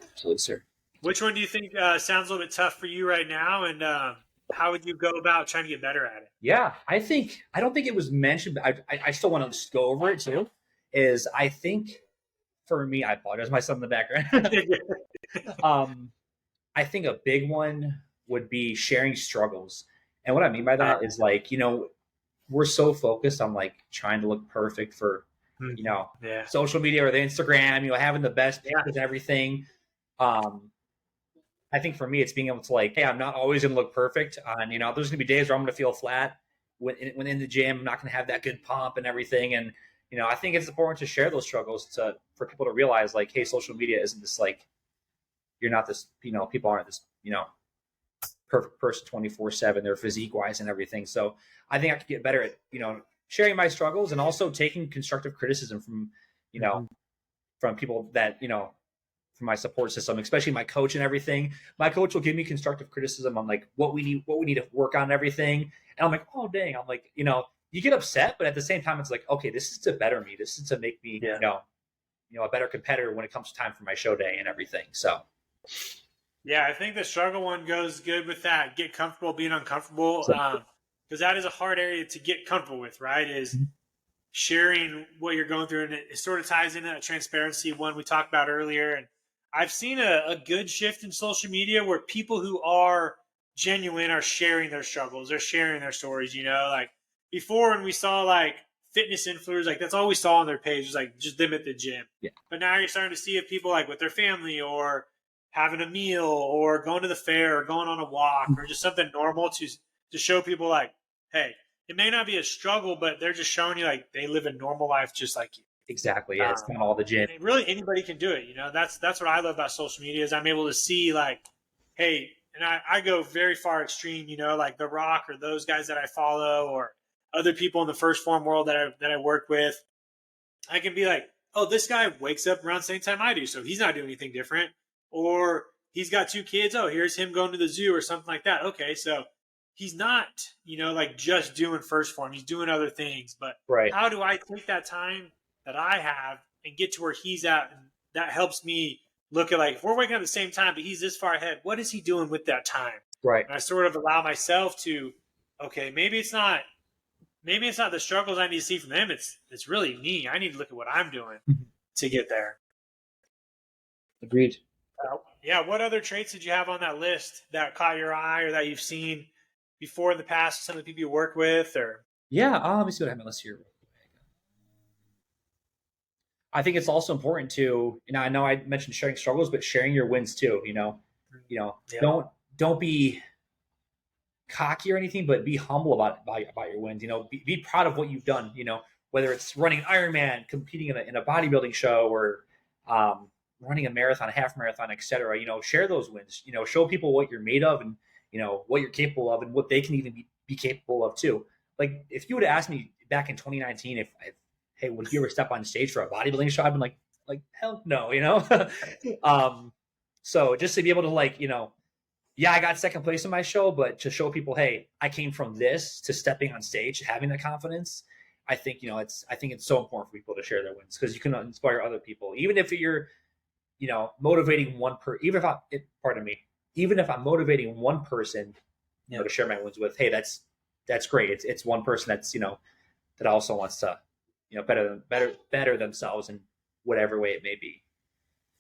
Absolutely, sir. Which one do you think sounds a little bit tough for you right now? And how would you go about trying to get better at it? Yeah, I don't think it was mentioned, but I still want to just go over it too. I think for me, I apologize, my son in the background. I think a big one would be sharing struggles. And what I mean by that is like, you know, we're so focused on like trying to look perfect for, you know, social media or the Instagram, you know, having the best pictures and everything. I think for me, it's being able to like, hey, I'm not always going to look perfect on, you know, there's going to be days where I'm going to feel flat when in the gym. I'm not going to have that good pump and everything. And, you know, I think it's important to share those struggles for people to realize like, hey, social media isn't this like, you're not this, you know, people aren't this, you know, perfect person 24/7, their physique wise and everything. So I think I could get better at, you know, sharing my struggles and also taking constructive criticism from, you know, from people that, you know, from my support system, especially my coach and everything. My coach will give me constructive criticism on like what we need to work on and everything. And I'm like, oh dang, I'm like, you know, you get upset, but at the same time, it's like, okay, this is to better me. This is to make me, you know, a better competitor when it comes to time for my show day and everything. So. Yeah, I think the struggle one goes good with that. Get comfortable being uncomfortable, because that is a hard area to get comfortable with, right? Is sharing what you're going through, and it sort of ties into that transparency one we talked about earlier. And I've seen a good shift in social media where people who are genuine are sharing their struggles, they're sharing their stories. You know, like before when we saw like fitness influencers, like that's all we saw on their page was like just them at the gym. Yeah. But now you're starting to see if people like with their family or having a meal or going to the fair or going on a walk or just something normal to show people like, hey, it may not be a struggle, but they're just showing you like they live a normal life just like you. Exactly. Yeah, it's not all the gym. Really, anybody can do it. You know, that's what I love about social media is I'm able to see like, hey, and I go very far extreme, you know, like The Rock or those guys that I follow or other people in the first form world that I work with. I can be like, oh, this guy wakes up around the same time I do, so he's not doing anything different. Or he's got 2 kids. Oh, here's him going to the zoo or something like that. Okay, so he's not, you know, like just doing first form. He's doing other things. But how do I take that time that I have and get to where he's at? And that helps me look at like, if we're waking up at the same time, but he's this far ahead, what is he doing with that time? Right. And I sort of allow myself to, okay, maybe it's not the struggles I need to see from them. It's really me. I need to look at what I'm doing to get there. Agreed. Yeah. What other traits did you have on that list that caught your eye or that you've seen before in the past, some of the people you work with? Or yeah, let me see what I have on the list here. I think it's also important to, you know, I know I mentioned sharing struggles, but sharing your wins too. You know, don't be cocky or anything, but be humble about your wins. You know, be proud of what you've done. You know, whether it's running Ironman, competing in a bodybuilding show, or running a marathon, a half marathon, etc. You know, share those wins. You know, show people what you're made of and, you know, what you're capable of and what they can even be capable of too. Like if you would have asked me back in 2019, if hey, would you ever step on stage for a bodybuilding show? I'd been like hell no, you know? So just to be able to like, you know, yeah, I got second place in my show, but to show people, hey, I came from this to stepping on stage, having that confidence. I think, you know, I think it's so important for people to share their wins because you can inspire other people, even if you're, you know, motivating even if I'm motivating one person, you know, to share my wins with, hey, that's great. It's one person that's, you know, that also wants to better themselves in whatever way it may be.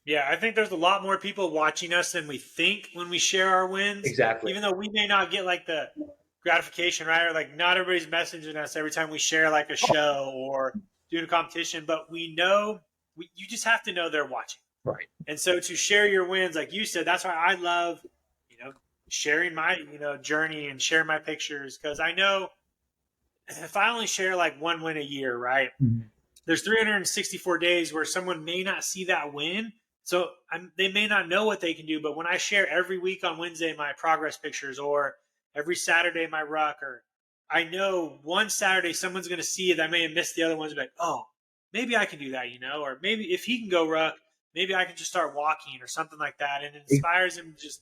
Yeah, I think there's a lot more people watching us than we think when we share our wins. Exactly. Even though we may not get like the gratification, right? Or like not everybody's messaging us every time we share like a show or doing a competition, but we know you just have to know they're watching. Right. And so to share your wins, like you said, that's why I love, sharing my, journey and share my pictures. Cause I know if I only share like one win a year, right? Mm-hmm. There's 364 days where someone may not see that win. So they may not know what they can do. But when I share every week on Wednesday my progress pictures or every Saturday my ruck, or I know one Saturday someone's going to see it. I may have missed the other ones. But like, oh, maybe I can do that, or maybe if he can go ruck, maybe I can just start walking or something like that. And it inspires him just.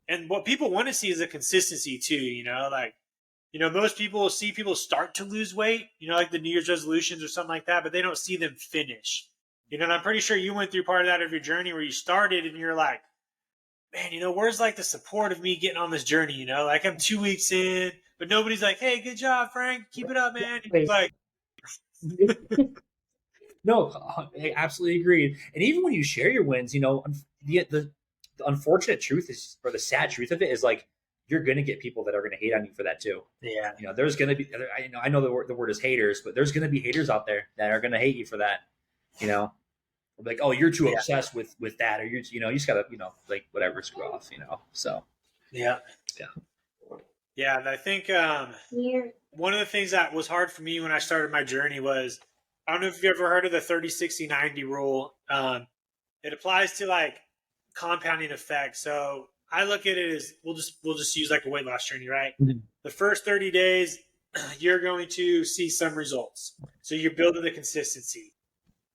And what people want to see is a consistency too, most people will see people start to lose weight, like the New Year's resolutions or something like that, but they don't see them finish. And I'm pretty sure you went through part of that of your journey where you started and you're like, man, where's like the support of me getting on this journey, like I'm 2 weeks in, but nobody's like, hey, good job, Frank. Keep it up, man. It's like, no, I absolutely agree. And even when you share your wins, the unfortunate truth is, or the sad truth of it is like, you're going to get people that are going to hate on you for that too. Yeah. There's going to be, I know the word is haters, but there's going to be haters out there that are going to hate you for that. Like, oh, you're too obsessed with that, or you just gotta, like whatever, screw off, so. Yeah. And I think one of the things that was hard for me when I started my journey was, I don't know if you've ever heard of the 30-60-90 rule. It applies to like compounding effect. So I look at it as we'll just use like a weight loss journey, right? Mm-hmm. The first 30 days, you're going to see some results. So you're building the consistency.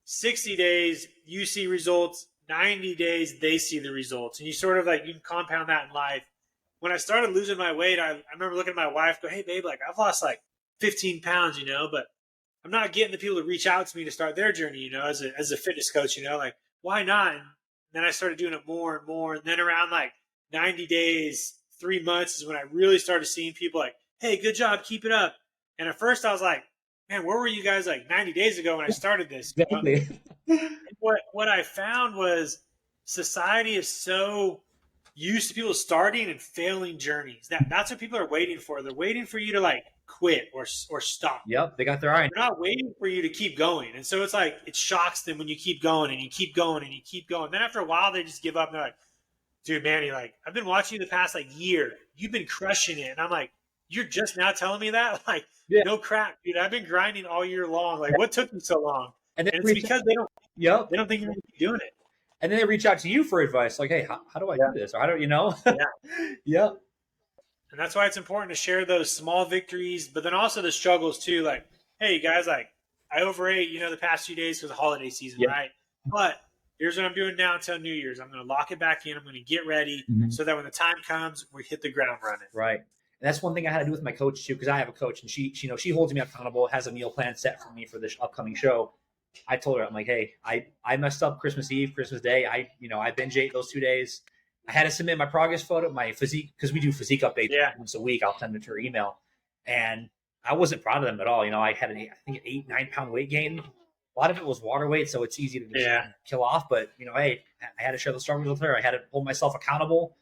60 days, you see results. 90 days, they see the results. And you sort of like, you can compound that in life. When I started losing my weight, I remember looking at my wife, go, hey, babe, like I've lost like 15 pounds, but I'm not getting the people to reach out to me to start their journey, as a fitness coach, like, why not? And then I started doing it more and more. And then around like 90 days, 3 months is when I really started seeing people like, hey, good job, keep it up. And at first I was like, man, where were you guys like 90 days ago when I started this? Exactly. What I found was society is so used to people starting and failing journeys. That's what people are waiting for. They're waiting for you to like quit or stop. Yep, they got their eye. They're not waiting for you to keep going. And so it's like, it shocks them when you keep going and you keep going and you keep going. Then after a while, they just give up and they're like, dude, Manny, like I've been watching you the past like year. You've been crushing it. And I'm like, you're just now telling me that? Like, no crap, dude. I've been grinding all year long. Like, what took you so long? And it's because they don't think you're going to be doing it. And then they reach out to you for advice. Like, hey, how do I do this? Or how do Yeah. And that's why it's important to share those small victories, but then also the struggles too. Like, hey guys, like I overate, the past few days because of holiday season, right? But here's what I'm doing now until New Year's. I'm going to lock it back in. I'm going to get ready so that when the time comes, we hit the ground running. Right. And that's one thing I had to do with my coach too, because I have a coach and she holds me accountable, has a meal plan set for me for this upcoming show. I told her, I'm like, hey, I messed up Christmas Eve, Christmas Day. I binge ate those 2 days. I had to submit my progress photo, my physique, because we do physique updates once a week. I'll send them to her email. And I wasn't proud of them at all. I had an 8-9 pound weight gain. A lot of it was water weight, so it's easy to just kill off. But, hey, I had to share the struggles with her. I had to hold myself accountable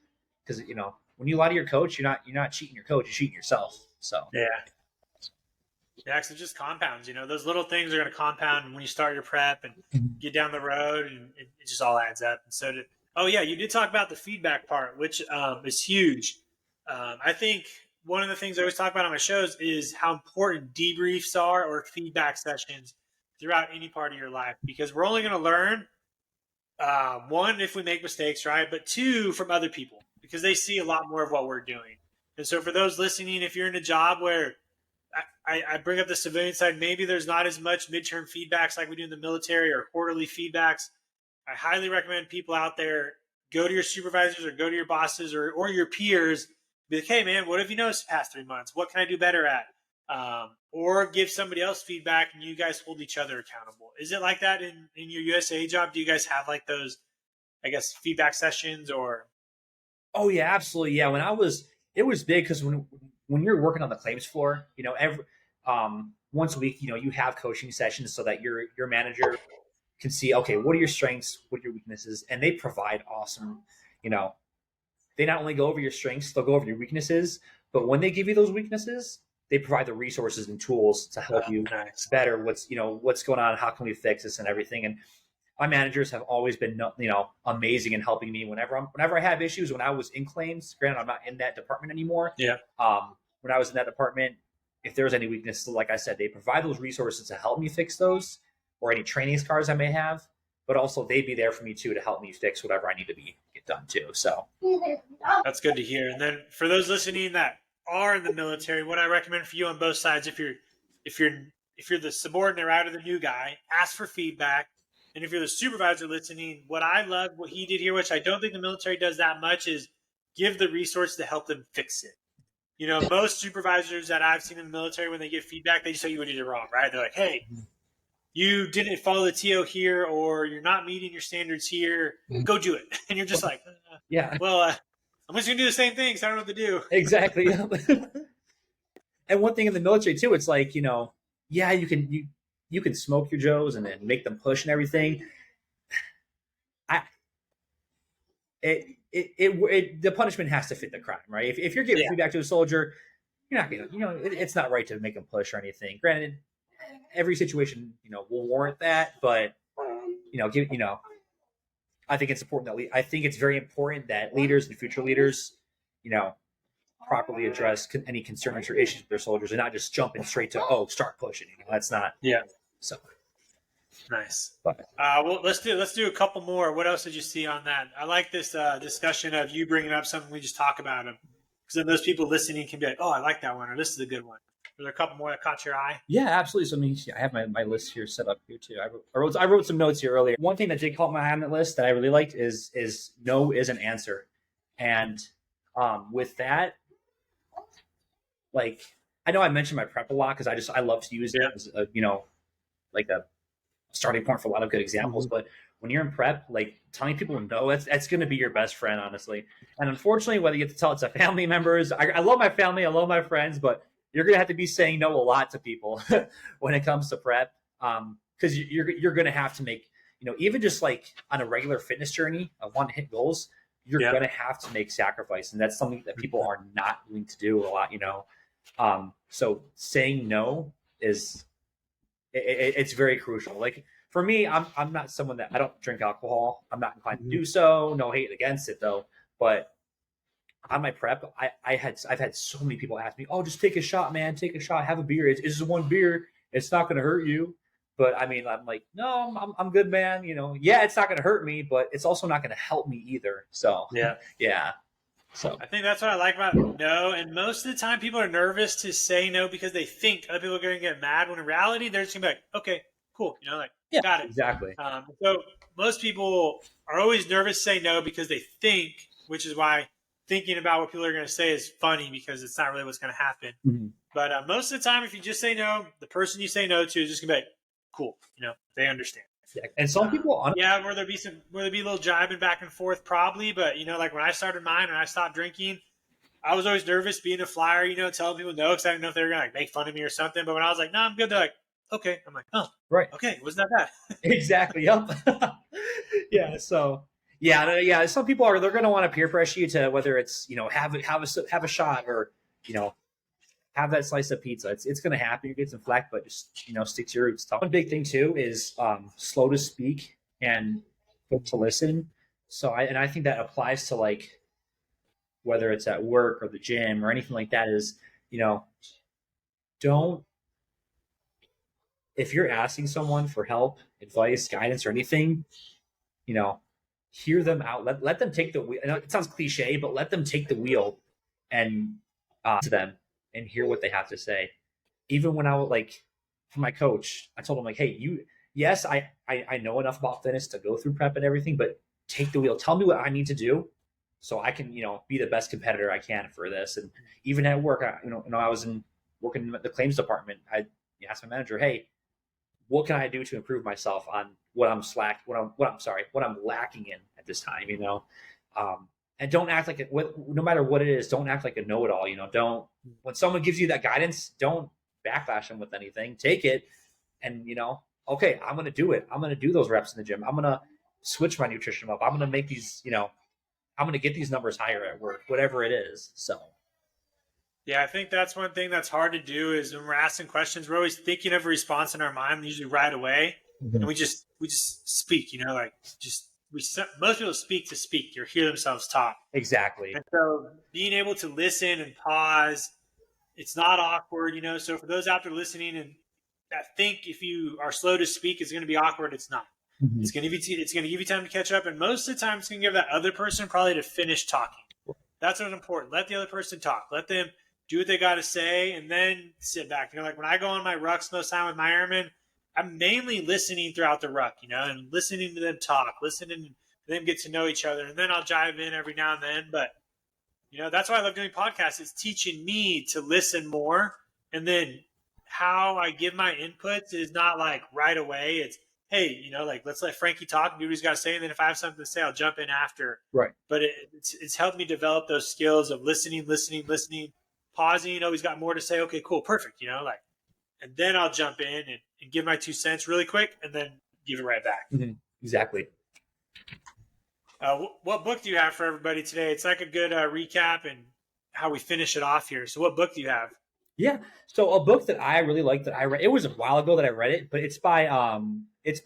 because, when you lie to your coach, you're not cheating your coach, you're cheating yourself. So because it just compounds. Those little things are going to compound when you start your prep and get down the road, and it just all adds up. And so you did talk about the feedback part, which is huge. I think one of the things I always talk about on my shows is how important debriefs are or feedback sessions throughout any part of your life, because we're only going to learn one, if we make mistakes, right? But two, from other people, because they see a lot more of what we're doing. And so for those listening, if you're in a job where I bring up the civilian side, maybe there's not as much midterm feedbacks like we do in the military or quarterly feedbacks. I highly recommend people out there go to your supervisors or go to your bosses or your peers. Be like, hey, man, what have you noticed the past 3 months? What can I do better at? Or give somebody else feedback and you guys hold each other accountable. Is it like that in your USA job? Do you guys have like those, I guess, feedback sessions or? Oh, yeah, absolutely. Yeah, it was big because when you're working on the claims floor, once a week, you have coaching sessions so that your manager can see, okay, what are your strengths, what are your weaknesses, and they provide awesome, they not only go over your strengths, they'll go over your weaknesses, but when they give you those weaknesses, they provide the resources and tools to help you better what's going on, how can we fix this and everything. And my managers have always been, amazing in helping me whenever I have issues. When I was in claims, granted, I'm not in that department anymore. Yeah. When I was in that department, if there was any weakness, like I said, they provide those resources to help me fix those or any training scars I may have, but also they'd be there for me too to help me fix whatever I need to get done too. So that's good to hear. And then for those listening that are in the military, what I recommend for you on both sides, if you're the subordinate right, or the new guy, ask for feedback. And if you're the supervisor listening, what I love, what he did here, which I don't think the military does that much, is give the resource to help them fix it. Most supervisors that I've seen in the military, when they give feedback, they just tell you what you did wrong, right? They're like, hey, you didn't follow the TO here, or you're not meeting your standards here. Go do it. And you're just like, yeah. Well, I'm just going to do the same thing, so I don't know what to do. Exactly. And one thing in the military too, it's like, yeah, you can smoke your Joes and then make them push and everything. The punishment has to fit the crime, right? If you're giving feedback to a soldier, you're not gonna, it's not right to make them push or anything. Granted, every situation, will warrant that, but I think it's important I think it's very important that leaders and future leaders, properly address any concerns or issues with their soldiers and not just jumping straight to, start pushing. That's not. Yeah. So nice. But well, let's do a couple more. What else did you see on that? I like this discussion of you bringing up something we just talk about them, because then those people listening can be like, oh, I like that one, or this is a good one. Are there a couple more that caught your eye? Yeah, absolutely. So I have my list here set up here too. I wrote some notes here earlier. One thing that did caught my eye on that list that I really liked is no is an answer, and with that, like, I know I mentioned my prep a lot because I love to use it as like a starting point for a lot of good examples. But when you're in prep, like, telling people no, that's going to be your best friend, honestly. And unfortunately, whether you get to tell it to family members, I love my family, I love my friends, but you're going to have to be saying no a lot to people when it comes to prep. Because you're going to have to make, even just like on a regular fitness journey of want to hit goals, you're going to have to make sacrifice. And that's something that people are not willing to do a lot, So saying no is, it's very crucial. Like, for me, I'm not someone that, I don't drink alcohol. I'm not inclined to do so. No hate against it though. But on my prep, I've had so many people ask me, "Oh, just take a shot, man. Take a shot. Have a beer. It's just one beer. It's not going to hurt you." But I mean, I'm like, no, I'm good, man. Yeah, it's not going to hurt me, but it's also not going to help me either. So yeah. So I think that's what I like about no. And most of the time, people are nervous to say no because they think other people are going to get mad. When in reality, they're just going to be like, "Okay, cool," got it. Exactly. So most people are always nervous to say no because they think, which is why thinking about what people are going to say is funny, because it's not really what's going to happen. Mm-hmm. But most of the time, if you just say no, the person you say no to is just going to be like, cool. They understand. Yeah. And some people, where there be a little jibing back and forth, probably. But like when I started mine and I stopped drinking, I was always nervous being a flyer, telling people no, because I didn't know if they were going to make fun of me or something. But when I was like, no, I'm good, they're like, okay. I'm like, oh, right, okay, wasn't that bad? Exactly. Yep. Yeah. So. Yeah. Some people they're going to want to peer pressure you to, whether it's, have a shot or, have that slice of pizza. It's going to happen. You get some flack, but just, stick to your roots. One big thing too is slow to speak and quick to listen. So I think that applies to, like, whether it's at work or the gym or anything like that, is, if you're asking someone for help, advice, guidance, or anything, hear them out. Let them take the wheel. I know it sounds cliche, but let them take the wheel and to them and hear what they have to say. Even when I was like, for my coach, I told him, like, hey, yes, I know enough about fitness to go through prep and everything, but take the wheel. Tell me what I need to do so I can, be the best competitor I can for this. And even at work, I was working in the claims department. I asked my manager, hey, what can I do to improve myself on what I'm lacking in at this time, and don't act like no matter what it is, don't act like a know-it-all, don't, when someone gives you that guidance, don't backlash them with anything. Take it and, okay, I'm going to do it. I'm going to do those reps in the gym. I'm going to switch my nutrition up. I'm going to make these, I'm going to get these numbers higher at work, whatever it is. So. Yeah, I think that's one thing that's hard to do is when we're asking questions, we're always thinking of a response in our mind, usually right away. Mm-hmm. And we just speak, most people speak to speak or hear themselves talk. Exactly. And so being able to listen and pause, it's not awkward, So for those out there listening and that think if you are slow to speak, it's going to be awkward. It's not. Mm-hmm. It's going to give you time to catch up. And most of the time it's going to give that other person probably to finish talking. That's what's important. Let the other person talk. Let them do what they got to say and then sit back. Like when I go on my rucks most time with my airmen, I'm mainly listening throughout the ruck, and listening to them talk, listening to them get to know each other. And then I'll jive in every now and then. But, that's why I love doing podcasts. It's teaching me to listen more. And then how I give my inputs is not like right away. It's, hey, let's let Frankie talk and do what he's got to say. And then if I have something to say, I'll jump in after. Right. But it's helped me develop those skills of listening, pausing. He's got more to say. Okay, cool. Perfect. And then I'll jump in and give my 2 cents really quick and then give it right back. Mm-hmm. Exactly. What book do you have for everybody today? It's like a good recap and how we finish it off here. So what book do you have? Yeah. So a book that I really liked that I read, it was a while ago that I read it, but it's by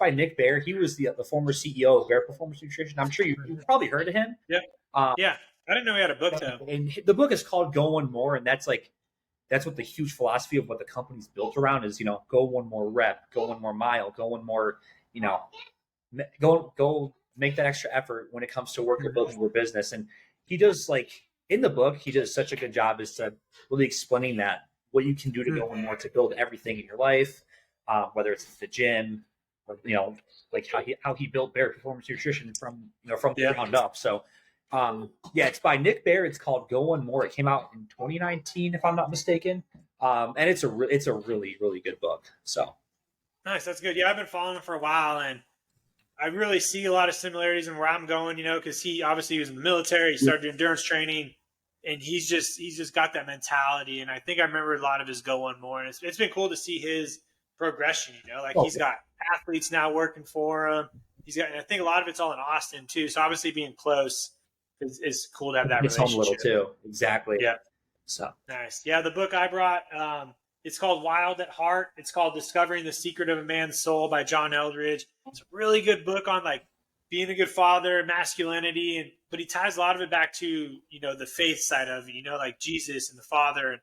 Nick Bare. He was the former CEO of Bare Performance Nutrition. I'm sure you've probably heard of him. Yeah. Yeah. I didn't know he had a book though. And the book is called Go One More. And that's what the huge philosophy of what the company's built around is, go one more rep, go one more mile, go one more, go make that extra effort when it comes to work or building your business. And he does in the book, he does such a good job as to really explaining that what you can do to go one more to build everything in your life, whether it's the gym or, how he built Bare Performance Nutrition from the ground up. So, it's by Nick Bare. It's called Go One More. It came out in 2019, if I'm not mistaken. And it's a really, really good book. So nice. That's good. Yeah. I've been following him for a while and I really see a lot of similarities in where I'm going, cause he obviously was in the military. He started endurance training and he's just got that mentality. And I think I remember a lot of his Go One More and it's been cool to see his progression, he's got athletes now working for him. And I think a lot of it's all in Austin too. So obviously being close is cool to have that relationship. It's home little too. Exactly. Yeah. So nice. Yeah. The book I brought, it's called Wild at Heart. It's called Discovering the Secret of a Man's Soul by John Eldridge. It's a really good book on being a good father, masculinity, but he ties a lot of it back to, the faith side of it, Jesus and the Father and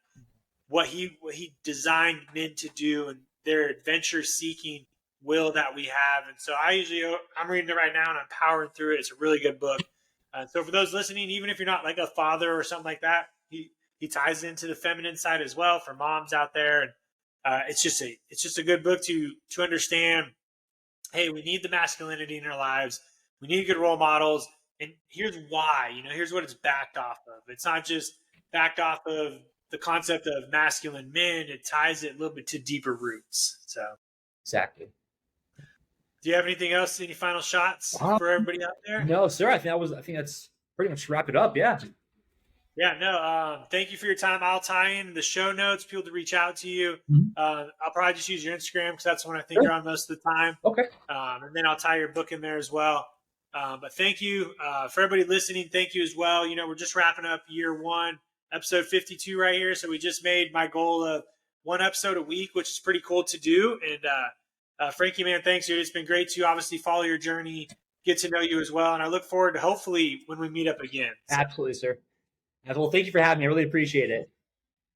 what he designed men to do and their adventure seeking will that we have. And so I'm reading it right now and I'm powering through it. It's a really good book. So for those listening, even if you're not like a father or something like that, he ties into the feminine side as well for moms out there. And it's just a good book to understand, hey, we need the masculinity in our lives. We need good role models. And here's why, here's what it's backed off of. It's not just backed off of the concept of masculine men. It ties it a little bit to deeper roots. So exactly. Do you have anything else? Any final shots for everybody out there? No, sir. I think that's pretty much wrap it up. Yeah. Yeah, no, thank you for your time. I'll tie in the show notes, people to reach out to you. Mm-hmm. I'll probably just use your Instagram because that's the one I think you're on most of the time. Okay. And then I'll tie your book in there as well. But thank you for everybody listening. Thank you as well. We're just wrapping up year 1, episode 52 right here. So we just made my goal of 1 episode a week, which is pretty cool to do. And Frankie, man, thanks, dude. It's been great to obviously follow your journey, get to know you as well. And I look forward to hopefully when we meet up again. So. Absolutely, sir. Well, thank you for having me. I really appreciate it.